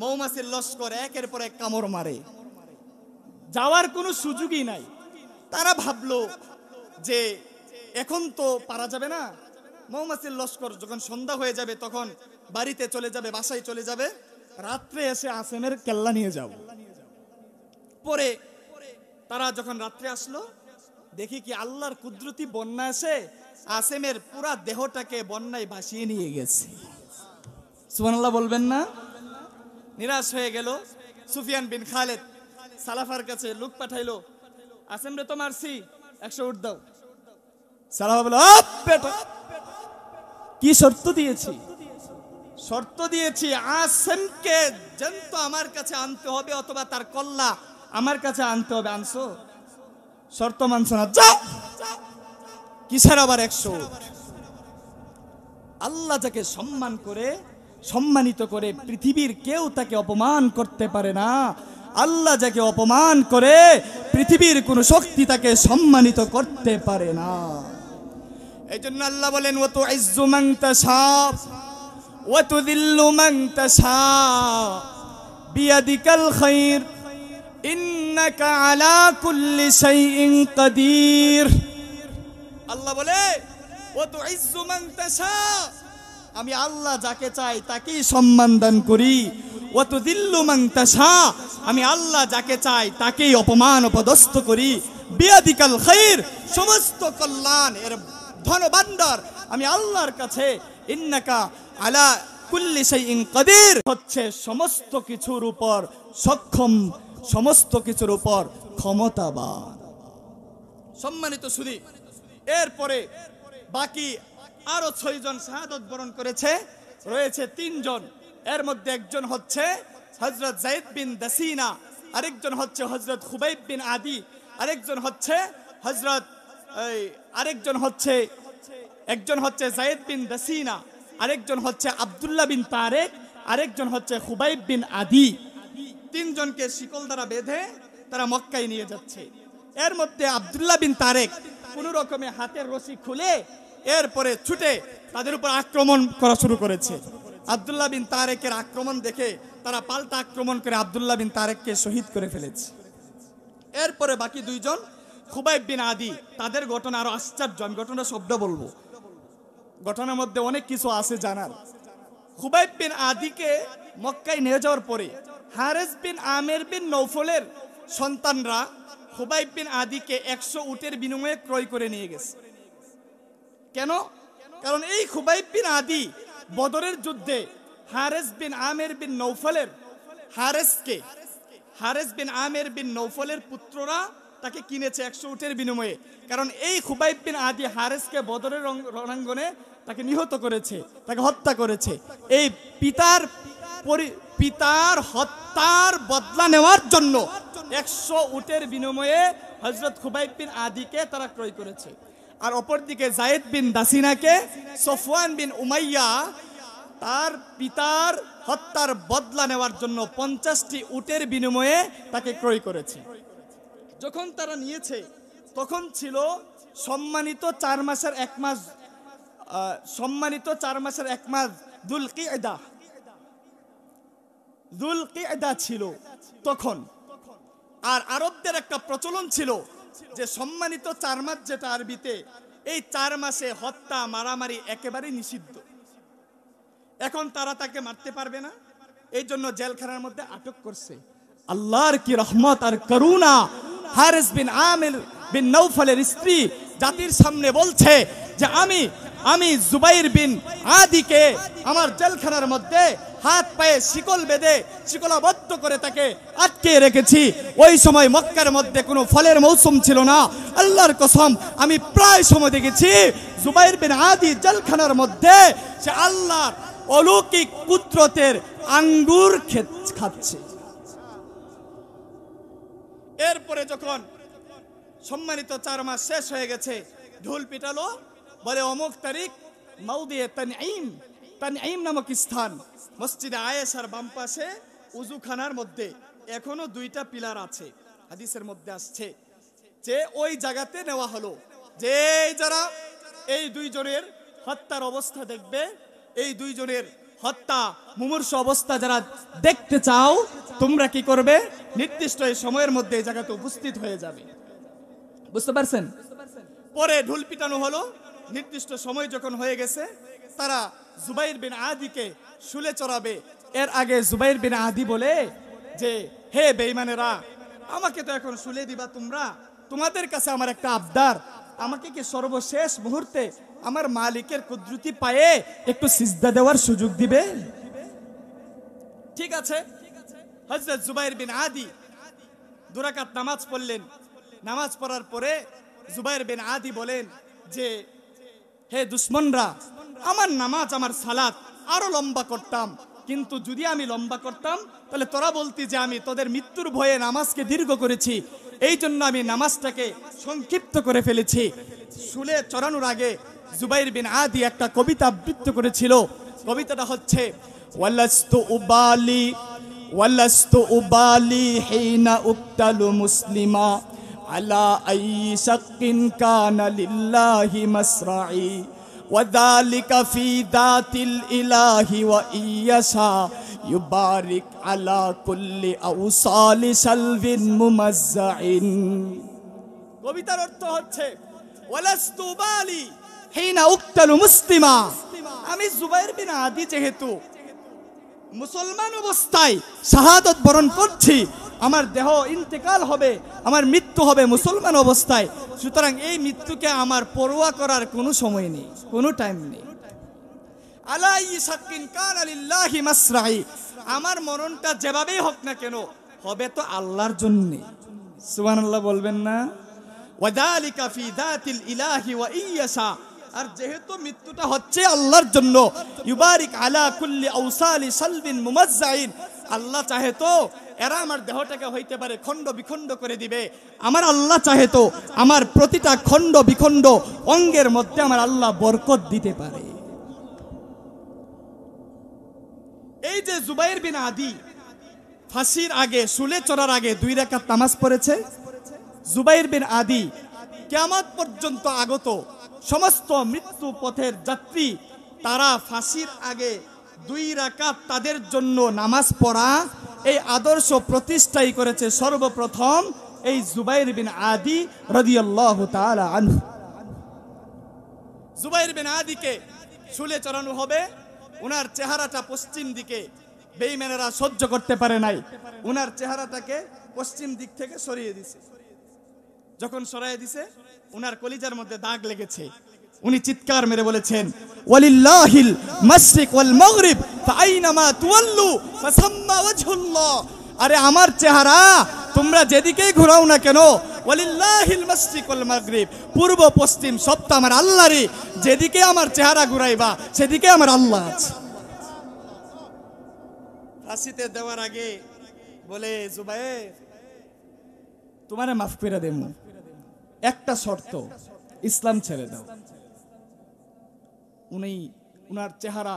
মৌমাছির লস্কর একের পর এক কামড় মারে, যাওয়ার কোনো সুযোগই নাই। তারা ভাবলো যে এখন তো পারা যাবে না, মৌমাছির লস্কর যখন সন্ধ্যা হয়ে যাবে তখন বাড়িতে চলে যাবে, বাসায় চলে যাবে, রাত্রে এসে আসেমের কেল্লা নিয়ে যাব। পরে তারা যখন রাত্রে আসলো, দেখি কি আল্লাহর কুদরতি বন্যা এসে আসেমের পুরা দেহটাকে বন্যায় ভাসিয়ে নিয়ে গেছে। সুবহানাল্লাহ বলবেন না? নিরাশ হয়ে গেল সুফিয়ান বিন খালেদ, সালাফার কাছে লোক পাঠাইলো, আসেম রে তো মারছি, 100 উট দাও। সালাফা বলল, বেটা, কি শর্ত দিয়েছি? শর্ত দিয়েছি আসেমকে জ্যান্ত আমার কাছে আনতে হবে, অথবা তার কল্লা আমার কাছে আনতে হবে। আনছো? শর্ত মানছো না, যাও। কিসের আবার 100? আল্লাহ যাকে সম্মান করে, সম্মানিত করে, পৃথিবীর কেউ তাকে অপমান করতে পারে না। আল্লাহ যাকে অপমান করে, পৃথিবীর কোন শক্তি তাকে সম্মানিত করতে পারে না। এই জন্য আল্লাহ বলেন, ওয়া তুইজ্জু মান তাশা ওয়া তুযিল্লু মান তাশা বিয়াদিকাল খায়র ইন্নাকা আলা কুল্লি শাইইন কাদির। আল্লাহ বলে, ওয়া তুইজ্জু মান তাশা, আমি আল্লাহ যাকে চাই তাকেই সম্মান দান করি। ওয়া তুযিল্লু মান তাশা, আমি আল্লাহ যাকে চাই তাকেই অপমান অপদস্থ করি। বিয়াদিকাল খায়র, সমস্ত কল্যাণ এর ধনভাণ্ডার আমি আল্লাহর কাছে। ইন্নাকা আলা কুল্লি শাইইন কাদির, হচ্ছে সমস্ত কিছুর উপর সক্ষম, সমস্ত কিছুর উপর ক্ষমতাবান। সম্মানিত সুধী, এরপরে বাকি আরো 6 জন শাহাদত বরণ করেছে, রয়েছে 3 জন। এর মধ্যে একজন হচ্ছে হযরত যায়েদ বিন দাসিনা, আরেকজন হচ্ছে হযরত খুবাইব বিন আদি, আরেকজন হচ্ছে একজন হচ্ছে যায়েদ বিন দাসিনা, আরেকজন হচ্ছে আব্দুল্লাহ বিন তারেক, আরেকজন হচ্ছে খুবাইব বিন আদি। 3 জনকে শিকল দ্বারা বেঁধে তারা মক্কায় নিয়ে যাচ্ছে। এর মধ্যে আব্দুল্লাহ বিন তারেক কোন রকমে হাতের রশি খুলে এরপরে ছুটে তাদের উপর আক্রমণ করা শুরু করেছে। আব্দুল্লাহ বিন তারেকের আক্রমণ দেখে তারা পাল্টা আক্রমণ করে আব্দুল্লাহ বিন তারেককে শহীদ করে ফেলেছে। এরপরে বাকি 2 জন খুবাইব বিন আদি, তাদের ঘটনা আরো আশ্চর্য। আমি ঘটনা শব্দ বলবো, ঘটনার মধ্যে অনেক কিছু আছে জানার। খুবাইব বিন আদিকে মক্কায় নিয়ে যাওয়ার পরে হারেস বিন আমের বিন নৌফলের সন্তানরা খুবাইব বিন আদিকে 100 উটের বিনিময়ে ক্রয় করে নিয়ে গেছে। কেন? কারণ এই খুবাইব বিন আদি বদরের যুদ্ধে হারেস বিন আমের বিন নৌফলের হারেসকে হারেস বিন আমের বিন নৌফলের পুত্ররা তাকে কিনেছে 100 উটের বিনিময়ে। কারণ এই খুবাইব বিন আদি হারেসকে বদরের রণাঙ্গনে তাকে নিহত করেছে, তাকে হত্যা করেছে। এই পিতার হত্যার বদলা নেওয়ার জন্য 100 উটের বিনিময়ে হযরত খুবাইব বিন আদিকে তারা ক্রয় করেছে। আর অপরদিকে যায়েদ বিন দাসিনাকে সফওয়ান বিন উমাইয়া তার পিতার হত্যার বদলা নেওয়ার জন্য 50টি উটের বিনিময়ে তাকে ক্রয় করেছে। যখন তারা নিয়েছে তখন ছিল সম্মানিত 4 মাসের 1 মাস, সম্মানিত 4 মাসের 1 মাস যুলকিদা ছিল তখন। আর আরবদের একটা প্রচলন ছিল যে সম্মানিত 4 মাস যেটা আরবিতে, এই 4 মাসে হত্যা মারামারি একেবারেই নিষিদ্ধ। এখন তারা তাকে মারতে পারবে না, এই জন্য জেলখানার মধ্যে আটক করছে। আল্লাহর কি রহমত আর করুণা, হারিস বিন আমির বিন নৌফলের স্ত্রী জাতির সামনে বলছে যে আমি জুবাইর বিন আদিকে আমার জেলখানার মধ্যে হাত পায়ে শিকল বেঁধে শিকলাবদ্ধ করে তাকে আটকে রেখেছি। ওই সময় মক্কার মধ্যে কোনো ফলের মৌসুম ছিল না। আল্লাহর কসম, আমি প্রায় সময় দেখেছি জুবাইর বিন আদি জেলখানার মধ্যে সে আল্লাহর অলৌকিক কুদরতের আঙ্গুর খাচ্ছে। এরপরে যখন সম্মানিত 4 মাস শেষ হয়ে গেছে, ঢোল পিটালো, বলে অমুক তারিখ মাউদিয়ে তানঈম নামক স্থান, মসজিদে আয়েশার বাম পাশে উজুখানার মধ্যে এখনো 2টা পিলার আছে। হাদিসের মধ্যে আসছে যে ওই জায়গাতে নেওয়া হলো, যে যারা এই 2 জনের হত্যার অবস্থা দেখবে, এই 2 জনের হত্যা মুমূর্ষু অবস্থা যারা দেখতে চাও, তোমরা কি করবে, নির্দিষ্ট এই সময়ের মধ্যে এই জায়গাতে উপস্থিত হয়ে যাবে। বুঝতে পারছেন? পরে ঢোল পিটানো হলো। নির্দিষ্ট সময় যখন হয়ে গেছে, তারা জুবাইর বিন আদিকে শুলে চড়াবে। এর আগে জুবাইর বিন আদি বলে যে, হে বেঈমানেরা, আমাকে তো এখন শুলে দিবা তোমরা, তোমাদের কাছে আমার একটা আবদার, আমাকে কি সর্বশেষ মুহূর্তে আমার মালিকের কুদরতি পায়ে একটু সিজদা দেওয়ার সুযোগ দিবে? ঠিক আছে। হযরত জুবাইর বিন আদি 2 রাকাত নামাজ পড়লেন। নামাজ পড়ার পরে জুবাইর বিন আদি বলেন যে, হে দুশমনরা, আমার নামাজ আমার সালাত আরো লম্বা করতাম, কিন্তু যদি আমি লম্বা করতাম তাহলে তোরা বলতি যে আমি তোদের মৃত্যুর ভয়ে নামাজকে দীর্ঘ করেছি, এই জন্য আমি নামাজটাকে সংক্ষিপ্ত করে ফেলেছি। শুলে চড়ানোর আগে জুবাইর বিন আদি একটা কবিতা আবৃত্তি করেছিল। কবিতাটা হচ্ছে, ওয়ালাস্তু উবালি হিনা উক্তালু মুসলিমা আলা আই শাক্কিন কানা লিল্লাহি মাসরাই ওয়াযালিকা ফি দাতিল ইলাহি ওয়া ইয়াশা ইউবারিক আলা কুল্লি আওসালি সালভিন মুমাজ্জাইন। কবিতার অর্থ হচ্ছে, ওয়ালাস্তু উবালি হিনা উক্তালু মুসলিমা, আমি জুবাইর বিন আদি যেহেতু মুসলমান অবস্থায় শাহাদত বরণ করছি, আমার দেহ ইন্তেকাল হবে, আমার মৃত্যু হবে মুসলমান অবস্থায়, সুতরাং এই মৃত্যুকে আমার পরোয়া করার কোনো সময় নেই, কোনো টাইম নেই। আলাই শাক্কিন কানা লিল্লাহি মাসরাই, আমার মরণটা যেভাবেই হোক না কেন হবে তো আল্লাহর জন্য। সুবহানাল্লাহ বলবেন না? ওয়াযালিকা ফি দাতিল ইলাহি ওয়া ইয়াশা, আর যেহেতু মৃত্যুটা হচ্ছে আল্লাহর জন্য, ইউবারিক আলা কুল্লি আওসালি সালবিন মুমাজ্জাইন, আল্লাহ চাহে তো এরা আমার দেহটাকে হইতে পারে খণ্ড বিখণ্ড করে দিবে, আমার আল্লাহ চাহে তো আমার প্রতিটা খণ্ড বিখণ্ড অঙ্গের মধ্যে আমার আল্লাহ বরকত দিতে পারে। এই যে জুবাইর বিন আদি ফাঁসির আগে, শুলে চড়ার আগে 2 রাকাত নামাজ পড়েছে, জুবাইর বিন আদি কিয়ামত পর্যন্ত আগত সমস্ত মৃত্যু পথের যাত্রী, তারা ফাঁসির আগে 2 রাকাত তাদের জন্য নামাজ পড়া, এই আদর্শ প্রতিষ্ঠাই করেছে সর্বপ্রথম এই জুবাইর বিন আদি রাদিয়াল্লাহু তাআলা আনহু। জুবাইর বিন আদিকে শুলে চড়ানো হবে। উনার চেহারাটা পশ্চিম দিকে, বেঈমানেরা সহ্য করতে পারে নাই, উনার চেহারাটাকে পশ্চিম দিক থেকে সরিয়ে দিছে। যখন সরিয়ে দিছে, উনার কলিজার মধ্যে দাগ লেগেছে। উনি চিৎকার মেরে বলেছেন, ওয়ালিল্লাহিল মাশরিক ওয়াল মাগরিব ফাআইনামা তুওয়াল্লু ফাসাম্মা ওয়াজহুল্লাহ, আরে আমার চেহারা তোমরা যেদিকেই ঘোরাও না কেন, ওয়ালিল্লাহিল মাশরিক ওয়াল মাগরিব, পূর্ব পশ্চিম সব তো আমার আল্লাহরই। যেদিকে আমার চেহারা ঘুরাইবা সেদিকে আমার আল্লাহ আছে। ফাঁসিতে দেওয়ার আগে বলে, জুবায়ের তোমারে মাফ করে দেবো, একটা শর্ত, ইসলাম ছেড়ে দাও। উনার চেহারা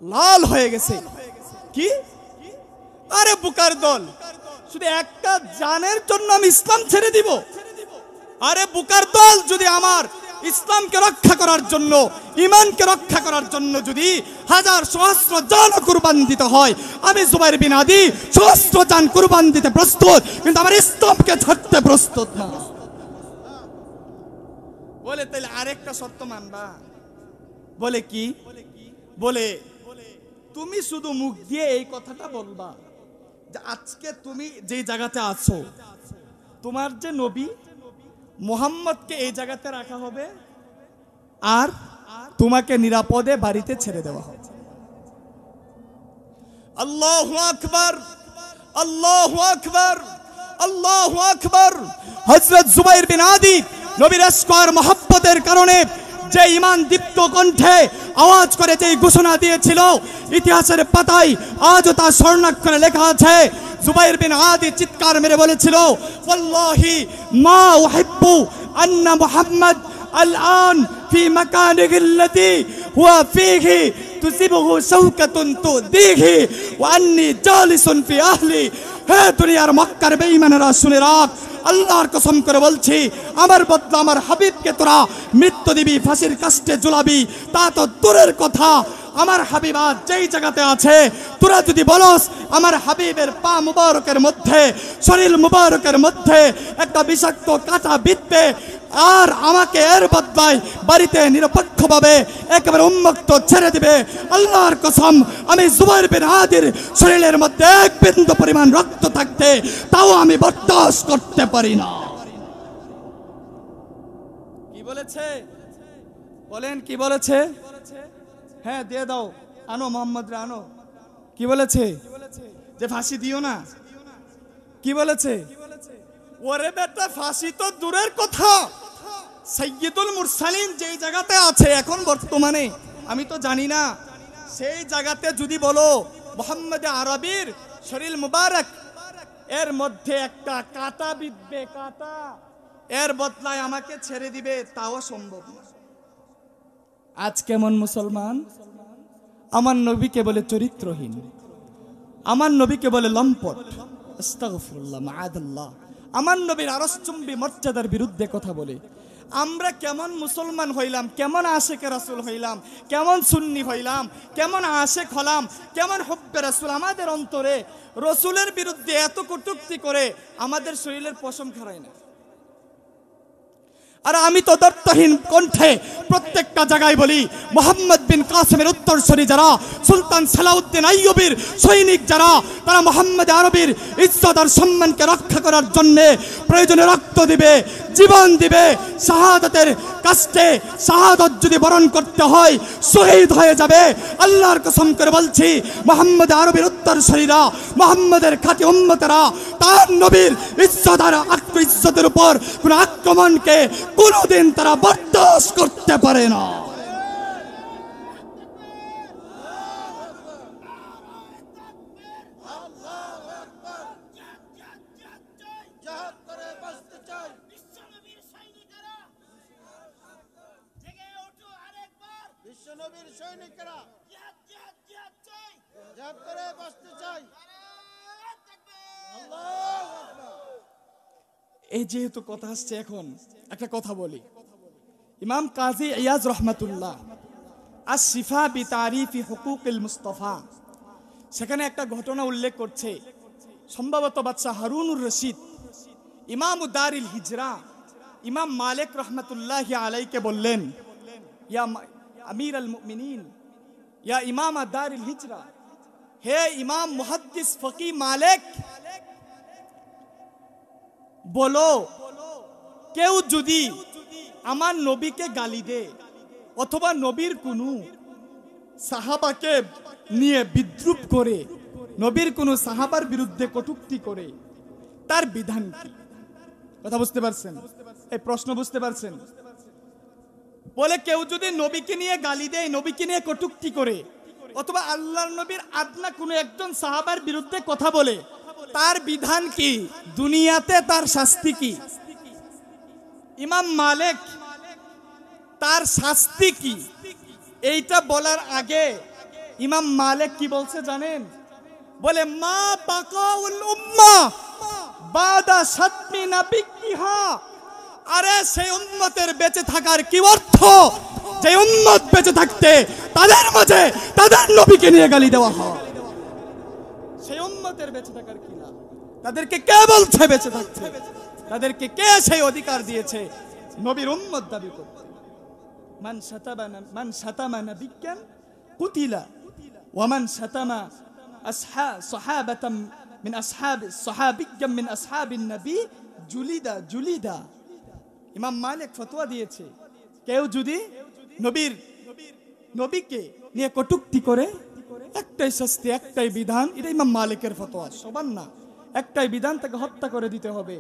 লাল হয়ে গেছে। কি? আরে বুকার দল, শুধু একটা জানের জন্য আমি ইসলাম ছেড়ে দিব? আরে বুকার দল, যদি আমার ইসলামকে রক্ষা করার জন্য, ঈমানকে রক্ষা করার জন্য যদি হাজার সহস্র জান কুরবান দিতে হয়, আমি জুবাইর বিন আদি সহস্র জান কুরবান দিতে প্রস্তুত, কিন্তু আমার ইসলামকে ছাড়তে প্রস্তুত না। বলে তাহলে আরেকটা শর্ত মানবা? বলে কি? বলে তুমি শুধু মুখ দিয়ে এই কথাটা বলবা যে আজকে তুমি যে জায়গাতে আছো, তোমার যে নবী মুহাম্মদকে এই জায়গাতে রাখা হবে আর তোমাকে নিরাপদে বাড়িতে ছেড়ে দেওয়া হবে। আল্লাহু আকবার, আল্লাহু আকবার, আল্লাহু আকবার। হযরত জুবাইর বিন আদি নবীর ইশক আর মহব্বতের কারণে যে ঈমান দীপ্ত কণ্ঠে আওয়াজ করে যে ঘোষণা দিয়েছিল, ইতিহাসের পাতায় আজও তা স্বর্ণাক্ষরে লেখা আছে। জুবাইর বিন আদি চিৎকার মেরে বলেছিল, ওয়াল্লাহি মা উহিব্বু আন্না মুহাম্মদ আল-আন ফি মাকানিহি আল্লাতী হুয়া ফীহি তুসিবহু শাওকাতুন তুদিহি ওয়া আন্নী জালিসুন ফি আহলি। হে দুনিয়ার মক্কার বেঈমানেরা শুনে রাখ, আল্লাহর কসম করে বলছি, আমার বদলা আমার হাবিবকে তোরা মৃত্যু দিবি, ফাঁসির কাস্টে ঝুলাবি, তা তো দূরের কথা। আমার হাবিব আজ যেই জায়গাতে আছে, তোরা যদি বলস আমার হাবিবের পা মুবারকের মধ্যে, শরীর মুবারকের মধ্যে একটা বিষাক্ত কাঁটা বিঁধবে, আর আমাকে এর বদলায় বাড়িতে নিরপেক্ষভাবে একেবারে উন্মুক্ত ছেড়ে দিবে, আল্লাহর কসম আমি জুবাইর বিন আদির শরীরের মধ্যে এক বিন্দু পরিমাণ রক্ত থাকতে তাও আমি বরদাস্ত করতে পারি না। কি বলেছে বলেন? কি বলেছে? হ্যাঁ দিয়ে দাও, আনো মোহাম্মদ রে আনো। কি বলেছে? যে ফাঁসি দিও না। কি বলেছে? ওরে বেটা, ফাঁসি তো দূরের কথা, সাইয়্যিদুল মুরসালিন যেই জায়গাতে আছে এখন বর্তমানে, আমি তো জানি না, সেই জায়গাতে যদি বলো মুহাম্মদ আরবির শরীর মুবারক এর মধ্যে একটা কাঁটা বিঁধবে, কাঁটা, এর বদলায় আমাকে ছেড়ে দিবে, তাও সম্ভব না। আজ কেমন মুসলমান? আমার নবীকে বলে চরিত্রহীন, আমার নবীকে বলে লম্পট, আস্তাগফিরুল্লাহ মাআদাল্লাহ। আমার নবীর আরশচুম্বী মর্যাদার বিরুদ্ধে কথা বলে আমরা কেমন মুসলমান হইলাম, কেমন আশেকে রাসূল হইলাম, কেমন সুন্নি হইলাম, কেমন আশেক হলাম, কেমন হুব্বে রাসূল আমাদের অন্তরে। রাসূলের বিরুদ্ধে এত কটূক্তি করে আমাদের শরীরের পশম খাড়ায় না। আর আমি তো দর্তহীন কণ্ঠে প্রত্যেকটা জায়গায় বলি, মুহাম্মদ বিন কাসিমের উত্তরসূরি যারা, সুলতান সালাউদ্দিন আইয়ুবীর সৈনিক যারা, তারা মুহাম্মদ আরবির ইজ্জত আর সম্মানকে রক্ষা করার জন্য প্রয়োজনে রক্ত দিবে, জীবন দিবে, শাহাদাতের কাস্টে শাহাদত যদি বরণ করতে হয় শহীদ হয়ে যাবে। আল্লাহর কসম করে বলছি, মুহাম্মদ আরবির উত্তরসূরিরা, মুহাম্মদের খাঁটি উম্মতেরা তার নবীর ইজ্জত আর ইজ্জতের উপর কোন আক্রমণকে কোনদিন তারা বরদাস্ত করতে পারে না। এই যেহেতু কথা আসছে, এখন একটা কথা বলি। ইমাম কাজী ইয়াজ রহমাতুল্লাহ আশ-শিফা বিতারিফি হুকুকিল মুস্তাফা, সেখানে একটা ঘটনা উল্লেখ করছে। সম্ভবত বাদশাহ হারুনুর রশিদ ইমাম দারিল হিজরা ইমাম মালিক রহমাতুল্লাহি আলাইকে বললেন, ইয়া আমির আল মুমিনিন, ইয়া ইমাম দারিল হিজরা, হে ইমাম মুহাদ্দিস ফকি মালিক, বলো কেউ যদি আমার নবীকে গালি দে অথবা নবীর কোনো সাহাবাকে নিয়ে বিদ্রুপ করে, নবীর কোন সাহাবার বিরুদ্ধে কটূক্তি করে তার বিধান কি? কথা বুঝতে পারছেন? এই প্রশ্ন বুঝতে পারছেন? বলে কেউ যদি নবীকে নিয়ে গালি দেয়, নবীকে নিয়ে কটূক্তি করে, অথবা আল্লাহর নবীর আদনা কোনো একজন সাহাবার বিরুদ্ধে কথা বলে, তার বিধান কি? দুনিয়াতে তার শাস্তি কি? ইমাম মালিক তার শাস্তি কি এইটা বলার আগে ইমাম মালিক কি বলছে জানেন? বলে মা বাকাউল উম্মাহ বাদা শাতমি নাবিয়্যিহা। আরে সেই উম্মতের বেঁচে থাকার কি অর্থ যে উম্মত বেঁচে থাকতে তাদের মাঝে তাদের নবীকে নিয়ে গালি দেওয়া হয়? সেই উম্মতের বেঁচে থাকার কি লাভ? তাদেরকে কে বলছে বেঁচে থাকতে? তাদেরকে কে সেই অধিকার দিয়েছে নবীর উম্মত দাবি করতে? মান শাতামা নাবিয়্যান কুতিলা ওয়া মান শাতামা সাহাবাতাম মিন সাহাবিয়্যাম মিন আসহাবিন নবী জুলিদা। ইমাম মালিক ফতোয়া দিয়েছে, কেউ যদি নবীকে নিয়ে কটূক্তি করে একটাই শাস্তি, একটাই বিধান। এটা ইমাম মালিকের ফতোয়া, সবার না। একটাই বিধান, তাকে হত্যা করে দিতে হবে।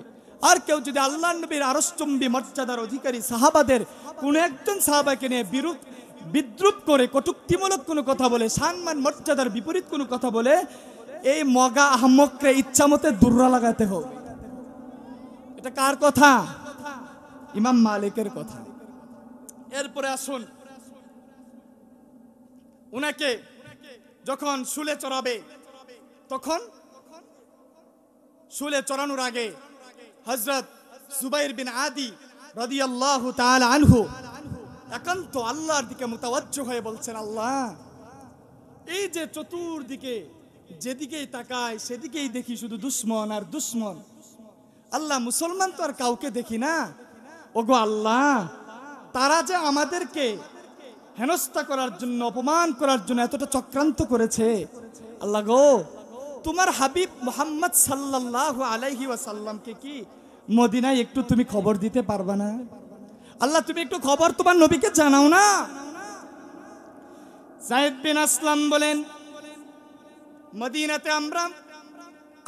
আর কেউ যদি আল্লাহর নবীর আরশচুম্বী মর্যাদার অধিকারী সাহাবাদের কোন একজন সাহাবাকে নিয়ে বিদ্রুপ করে কটূক্তিমূলক কোনো কথা বলে, সম্মান মর্যাদার বিপরীত কোনো কথা বলে, এই মগা আহমককে ইচ্ছা মতে দুর্রা লাগাতে হবে। এটা কার কথা? ইমাম মালিকের কথা। এরপরে আসুন, উনাকে যখন শুলে চড়াবে, তখন শুলে চড়ানোর আগে হযরত জুবাইর বিন আদি রাদিয়াল্লাহু তাআলা আনহু একান্ত আল্লাহর দিকে মুতাওয়াজ্জহ হয়ে বলছেন, আল্লাহ, এই যে চতুর্দিকে যেদিকেই তাকাই সেদিকেই দেখি শুধু দুশ্মন আর দুশ্মন। আল্লাহ, মুসলমান তো আর কাউকে দেখি না। ওগো আল্লাহ, তারা যে আমাদেরকে হেনস্থা করার জন্য, অপমান করার জন্য এতটা চক্রান্ত করেছে, আল্লাহ গো, তোমার হাবিব মুহাম্মদ সাল্লাল্লাহু আলাইহি ওয়াসাল্লামকে কি মদিনায় একটু তুমি খবর দিতে পারবা না? আল্লাহ, তুমি একটু খবর তোমার নবীকে জানাও না। যায়েদ বিন আসলাম বলেন, মদিনাতে আমরা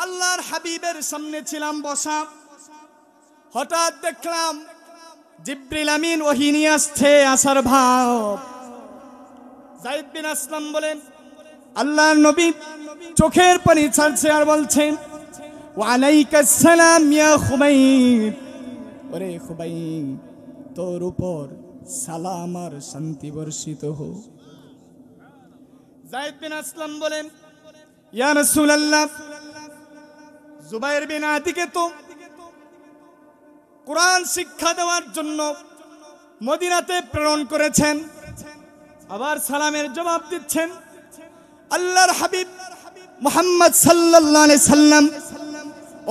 আল্লাহর হাবিবের সামনে ছিলাম বসা, হঠাৎ দেখলাম জিবরিল আমিন ওহী নিয়ে আসছে, আসার ভাব। যায়েদ বিন আসলাম বলেন, আল্লাহর নবী চোখের পানি ছাড়ছে আর বলছেন, ওয়া আলাইকাস সালাম ইয়া খুবাইব। ওরে খুবাইব, তোর উপর সালাম আর শান্তি বর্ষিত হোক। যায়েদ বিন আসলাম বলেন, ইয়া রাসূলুল্লাহ, জুবাইর বিন আদিকে তো কোরআন শিক্ষা দেওয়ার জন্য মদিনাতে প্রেরণ করেছেন, আবার সালামের জবাব দিচ্ছেন। আল্লাহর হাবিব মুহাম্মদ সাল্লাল্লাহু আলাইহি সাল্লাম,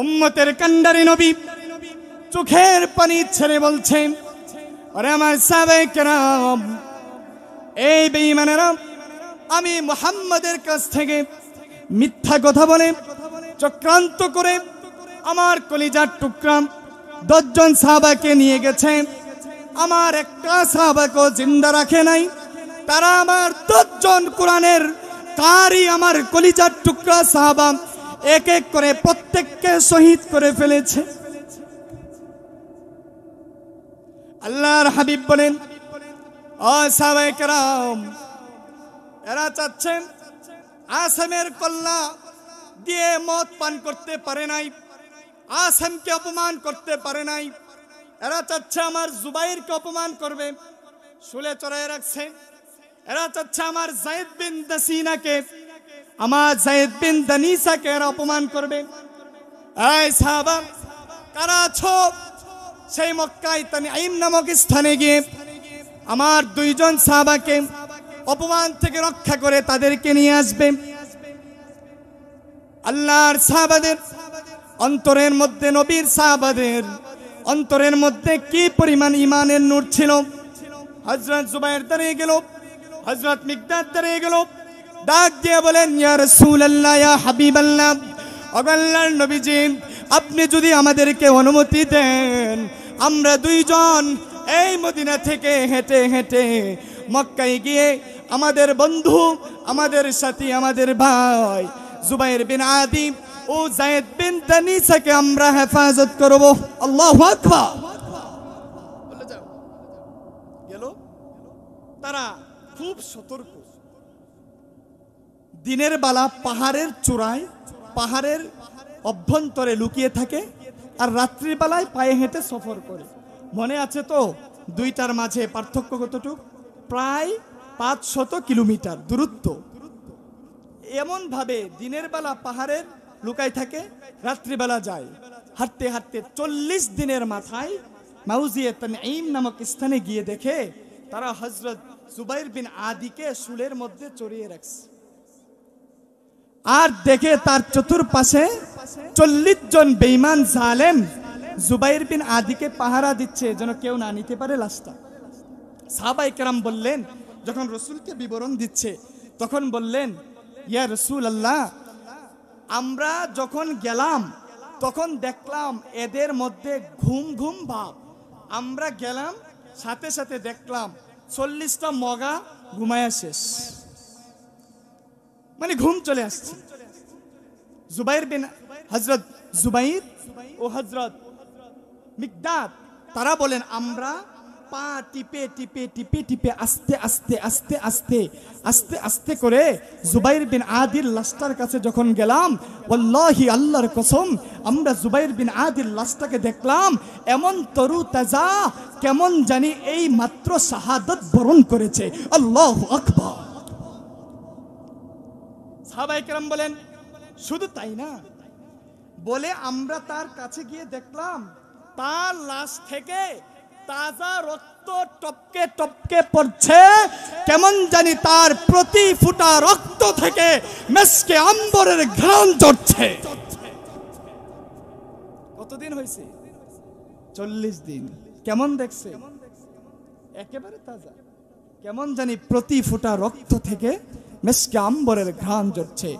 উম্মতের কান্ডারি নবী, চোখের পানি ছেড়ে বলছেন, আরে আমার সাহাবায়ে কেরাম, এই বেঈমানেরা আমি মুহাম্মাদের কাছ থেকে মিথ্যা কথা বলে চক্রান্ত করে আমার কলিজার টুকরা 10 জন সাহাবাকে নিয়ে গেছে, আমার একটা সাহাবাকেও জিন্দা রাখে নাই। তারা আমার 10 জন কোরআনের কারি, আমার কলিজার টুকরা সাহাবা, এক এক করে প্রত্যেককে শহীদ করে ফেলেছে। আল্লাহর হাবিব বলেন, ও সাহাবায়ে কেরাম, এরা চাচ্ছেন আসেমের কল্লা দিয়ে মদ পান করতে পারে নাই, আসেমকে অপমান করতে পারে নাই, এরা চাচ্ছে আমার জুবাইরকে অপমান করবে, শুলে চড়ায় রাখছে। এরা চাচ্ছে আমার যায়েদ বিন দাসিনাকে, আমার যায়েদ বিন দানিসাকে এরা অপমান করবে। এই সাহাবা কারা আছো? সেই মক্কায় তানঈম নামক স্থানে গিয়ে আমার 2 জন সাহাবাকে অপমান থেকে রক্ষা করে তাদেরকে নিয়ে আসবে। আল্লাহর সাহাবাদের অন্তরের মধ্যে, নবীর সাহাবাদের অন্তরের মধ্যে কি পরিমাণ ঈমানের নূর ছিল। হযরত জুবাইর দাঁড়িয়ে গেল, হযরত মিকদাদ দাঁড়িয়ে গেল, ডাক দিয়ে বলেন, ইয়া রাসূলুল্লাহ, ইয়া হাবিবাল্লাহ, আল্লাহর নবীজি, আপনি যদি আমাদেরকে অনুমতি দেন, আমরা 2 জন এই মদিনা থেকে হেঁটে হেঁটে মক্কায় গিয়ে আমাদের বন্ধু, আমাদের সাথী, আমাদের ভাই জুবাইর বিন আদি ও যায়েদ বিন তানিসাকে আমরা হেফাজত করব। আল্লাহু আকবার। বলে যাও গেল। তারা খুব সতর্ক। দিনের বেলা পাহাড়ের চূড়ায়, পাহাড়ের অভ্যন্তরে লুকিয়ে থাকে, আর রাত্রির বেলায় পায়ে হেঁটে সফর করে। মনে আছে তো দুইটার মাঝে পার্থক্য কতটুকু? প্রায় 500 কিলোমিটার দূরত্ব। এমন ভাবে দিনের বেলা পাহাড়ের লুকায় থাকে, রাত্রিবেলা যায়। হাঁটতে হাঁটতে 40 দিনের মাথায় মাউজিয়ে তানঈম নামক স্থানে গিয়ে দেখে তারা হযরত জুবাইর বিন আদিকে শুলের মধ্যে চড়িয়ে রাখছে। আর দেখে তার চতুর্পাশে 40 জন বেঈমান জালেম জুবাইর বিন আদিকে পাহারা দিচ্ছে যেন কেউ না নিতে পারে লাশটা। সাহাবায়ে কেরাম বললেন, যখন রাসূলকে বিবরণ দিচ্ছে তখন বললেন, ইয়া রাসূলুল্লাহ, আমরা যখন গেলাম তখন দেখলাম এদের মধ্যে ঘুম ঘুম ভাব। আমরা গেলাম সাথে সাথে দেখলাম 40টা মগা ঘুমায়া শেষ, মানে ঘুম চলে আসছে। জুবাইর বিন হযরত জুবাইর ও হযরত মিকদাদ তারা বলেন, আমরা পা টিপে টিপে টিপে টিপে আস্তে আস্তে আস্তে আস্তে আস্তে আস্তে করে জুবাইর বিন আদির লাশটার কাছে যখন গেলাম, ওয়াল্লাহি আল্লাহর কসম, আমরা জুবাইর বিন আদির লাশটাকে দেখলাম এমন তরু তাজা, কেমন জানি এই মাত্র শাহাদাত বরণ করেছে। আল্লাহু আকবার। সাহাবায়ে কেরাম বলেন, শুধু তাই না, বলে আমরা তার কাছে গিয়ে দেখলাম তার লাশ থেকে তাজা রক্ত টপকে টপকে পড়ছে, কেমন জানি তার প্রতি ফুটা রক্ত থেকে মেশকে আম্বরের ঘ্রাণ ঝরছে। কতদিন হয়েছে? 40 দিন। কেমন দেখছে? একেবারে তাজা, কেমন জানি প্রতি ফুটা রক্ত থেকে মেশকে আম্বরের ঘ্রাণ ঝরছে।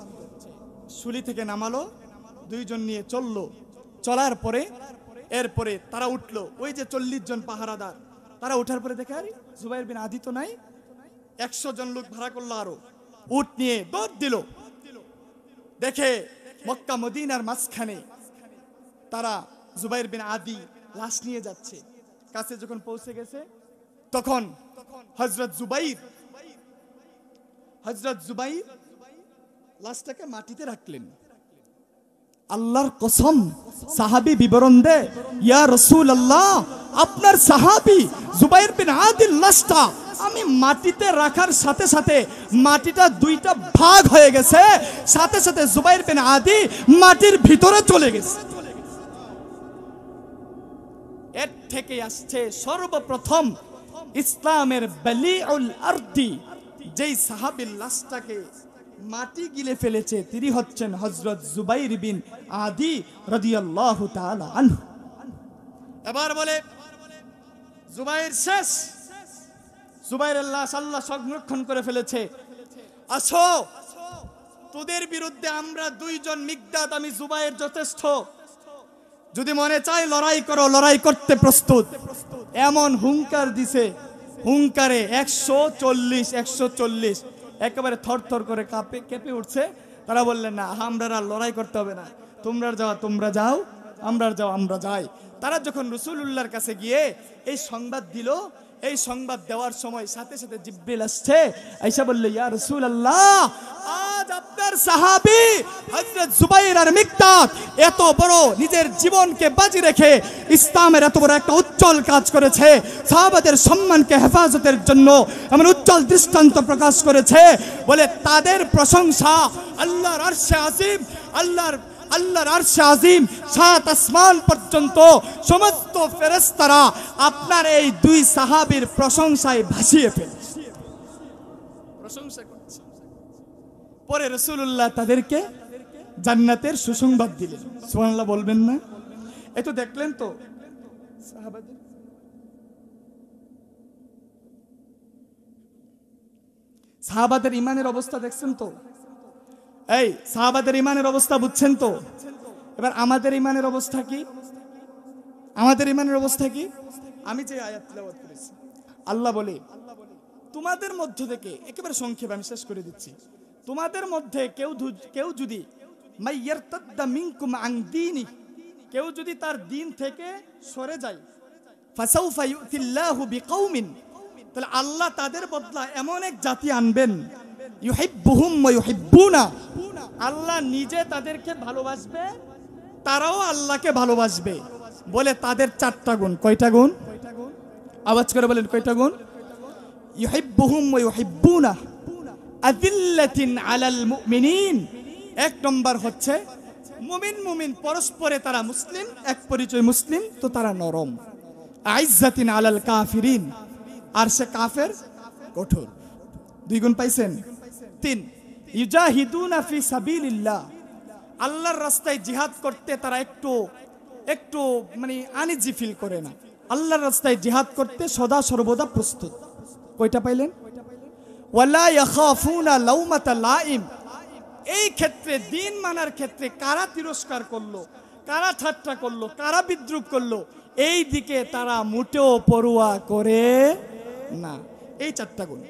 শুলি থেকে নামালো, দুইজন নিয়ে চললো। চলার পরে এরপরে তারা উঠলো, ওই যে 40 জন পাহারাদার, তারা উঠার পরে দেখে আরে জুবাইর বিন আদি তো নাই। 100 জন লোক ভাড়া করলো, আরো উট নিয়ে দৌড় দিল। দেখে মক্কা মদিনার মাঝখানে তারা জুবাইর বিন আদি লাশ নিয়ে যাচ্ছে। কাছে যখন পৌঁছে গেছে তখন হযরত জুবাইর লাশটাকে মাটিতে রাখলেন। আল্লাহর কসম, সাহাবী বিবরণ দেয়, ইয়া রাসূলুল্লাহ, আপনার সাহাবী জুবাইর বিন আদির লাশটা আমি মাটিতে রাখার সাথে সাথে মাটিটা দুইটা ভাগ হয়ে গেছে, সাথে সাথে জুবাইর বিন আদি মাটির ভিতরে চলে গেছে। এর থেকে আসছে সর্বপ্রথম ইসলামের বলিউল আরদি, যেই সাহাবীর লাশটাকে মাটি গিলে ফেলেছে তিনি হচ্ছেন হযরত জুবাইর বিন আদি রাদিয়াল্লাহু তাআলা আনহু। এবার বলে জুবাইর শেষ, জুবাইরের লাশ আল্লাহ সংরক্ষণ করে ফেলেছে। আসো, তোদের বিরুদ্ধে আমরা দুইজন, মিকদাদ আমি জুবাইর যথেষ্ট, যদি মনে চাই লড়াই করো, লড়াই করতে প্রস্তুত। এমন হুঙ্কার দিছে, হুঙ্কারে 140 একেবারে থরথর করে কেঁপে উঠছে। তারা বললেন, না, আমরা আর লড়াই করতে হবে না, তোমরা যাও তোমরা যাও, আমরা যাও আমরা যাই। তারা যখন রাসূলুল্লাহর কাছে গিয়ে এই সংবাদ দিল, এই সংবাদ দেওয়ার সময় সাথে সাথে জিবরিল আসছে, আয়েশা বলল, ইয়া রাসূলুল্লাহ, আজ আপনার সাহাবী হযরত জুবাইর আর মিকদাদ এত বড় নিজের জীবনকে বাজি রেখে ইসলামের এত বড় একটা উজ্জ্বল কাজ করেছে, সাহাবাদের সম্মানকে হেফাজতের জন্য এমন উজ্জ্বল দৃষ্টান্ত প্রকাশ করেছে, বলে তাদের প্রশংসা আল্লাহর আরশে আজিম, আল্লাহর আরশে আজিম, 7 আসমান পর্যন্ত সমস্ত ফেরেশতারা আপনার এই দুই সাহাবীর প্রশংসায় ভাসিয়ে ফেলেছে, প্রশংসা করছে। পরে রাসূলুল্লাহ তাদেরকে জান্নাতের সুসংবাদ দিলেন। সুবহানাল্লাহ বলবেন না? এ তো দেখলেন তো সাহাবাদের ইমানের অবস্থা, দেখছেন তো? এই সাহাবাদের ইমানের অবস্থা বুঝছেন তো? এবার আমাদের ইমানের অবস্থা কি? আমাদের ইমানের অবস্থা কি? আমি যে আয়াত তেলাওয়াত করেছি, আল্লাহ বলে, তোমাদের মধ্য থেকে, একেবারে সংক্ষেপে আমি শেষ করে দিচ্ছি, তোমাদের মধ্যে কেউ যদি মাইয়ারতাদ্দা মিনকুম আন দীনি, কেউ যদি তার দিন থেকে সরে যায়, ফাসাউফা ইউতিল্লাহু বিকাউমিন, তাহলে আল্লাহ তাদের বদলা এমন এক জাতি আনবেন, ইউহিব্বুহুম ওয়া ইউহিব্বুনা, আল্লাহ নিজে তাদেরকে ভালোবাসবে, তারাও আল্লাহকে ভালোবাসবে। বলে তাদের 4টা গুণ। কয়টা গুণ? আওয়াজ করে বলেন কয়টা গুণ? ইউহিব্বুহুম ওয়া ইউহিব্বুনা, আযিল্লাতিন আলাল মুমিনিন। 1 নম্বর হচ্ছে মুমিন পরস্পরে তারা মুসলিম, এক পরিচয় মুসলিম, তো তারা নরম। আইজ্জাতিন আলাল কাফিরিন, আর সে কাফের কঠোর। 2 গুণ পাইছেন? 3 ইউজাহিদুনা ফি সাবিলিল্লাহ, আল্লাহর রাস্তায় জিহাদ করতে তারা একটু মানে আনইজি ফিল করে না, আল্লাহর রাস্তায় জিহাদ করতে সদা সর্বদা প্রস্তুত। কয়টা পাইলেন? ওয়ালা ইয়াখাফুনা লাউমাতা লাইম, এই ক্ষেত্রে দিন মানার ক্ষেত্রে কারা তিরস্কার করলো, কারা ঠাট্টা করলো, কারা বিদ্রুপ করলো, এই দিকে তারা মোটেও পরোয়া করে না। এই 4টা গুণ।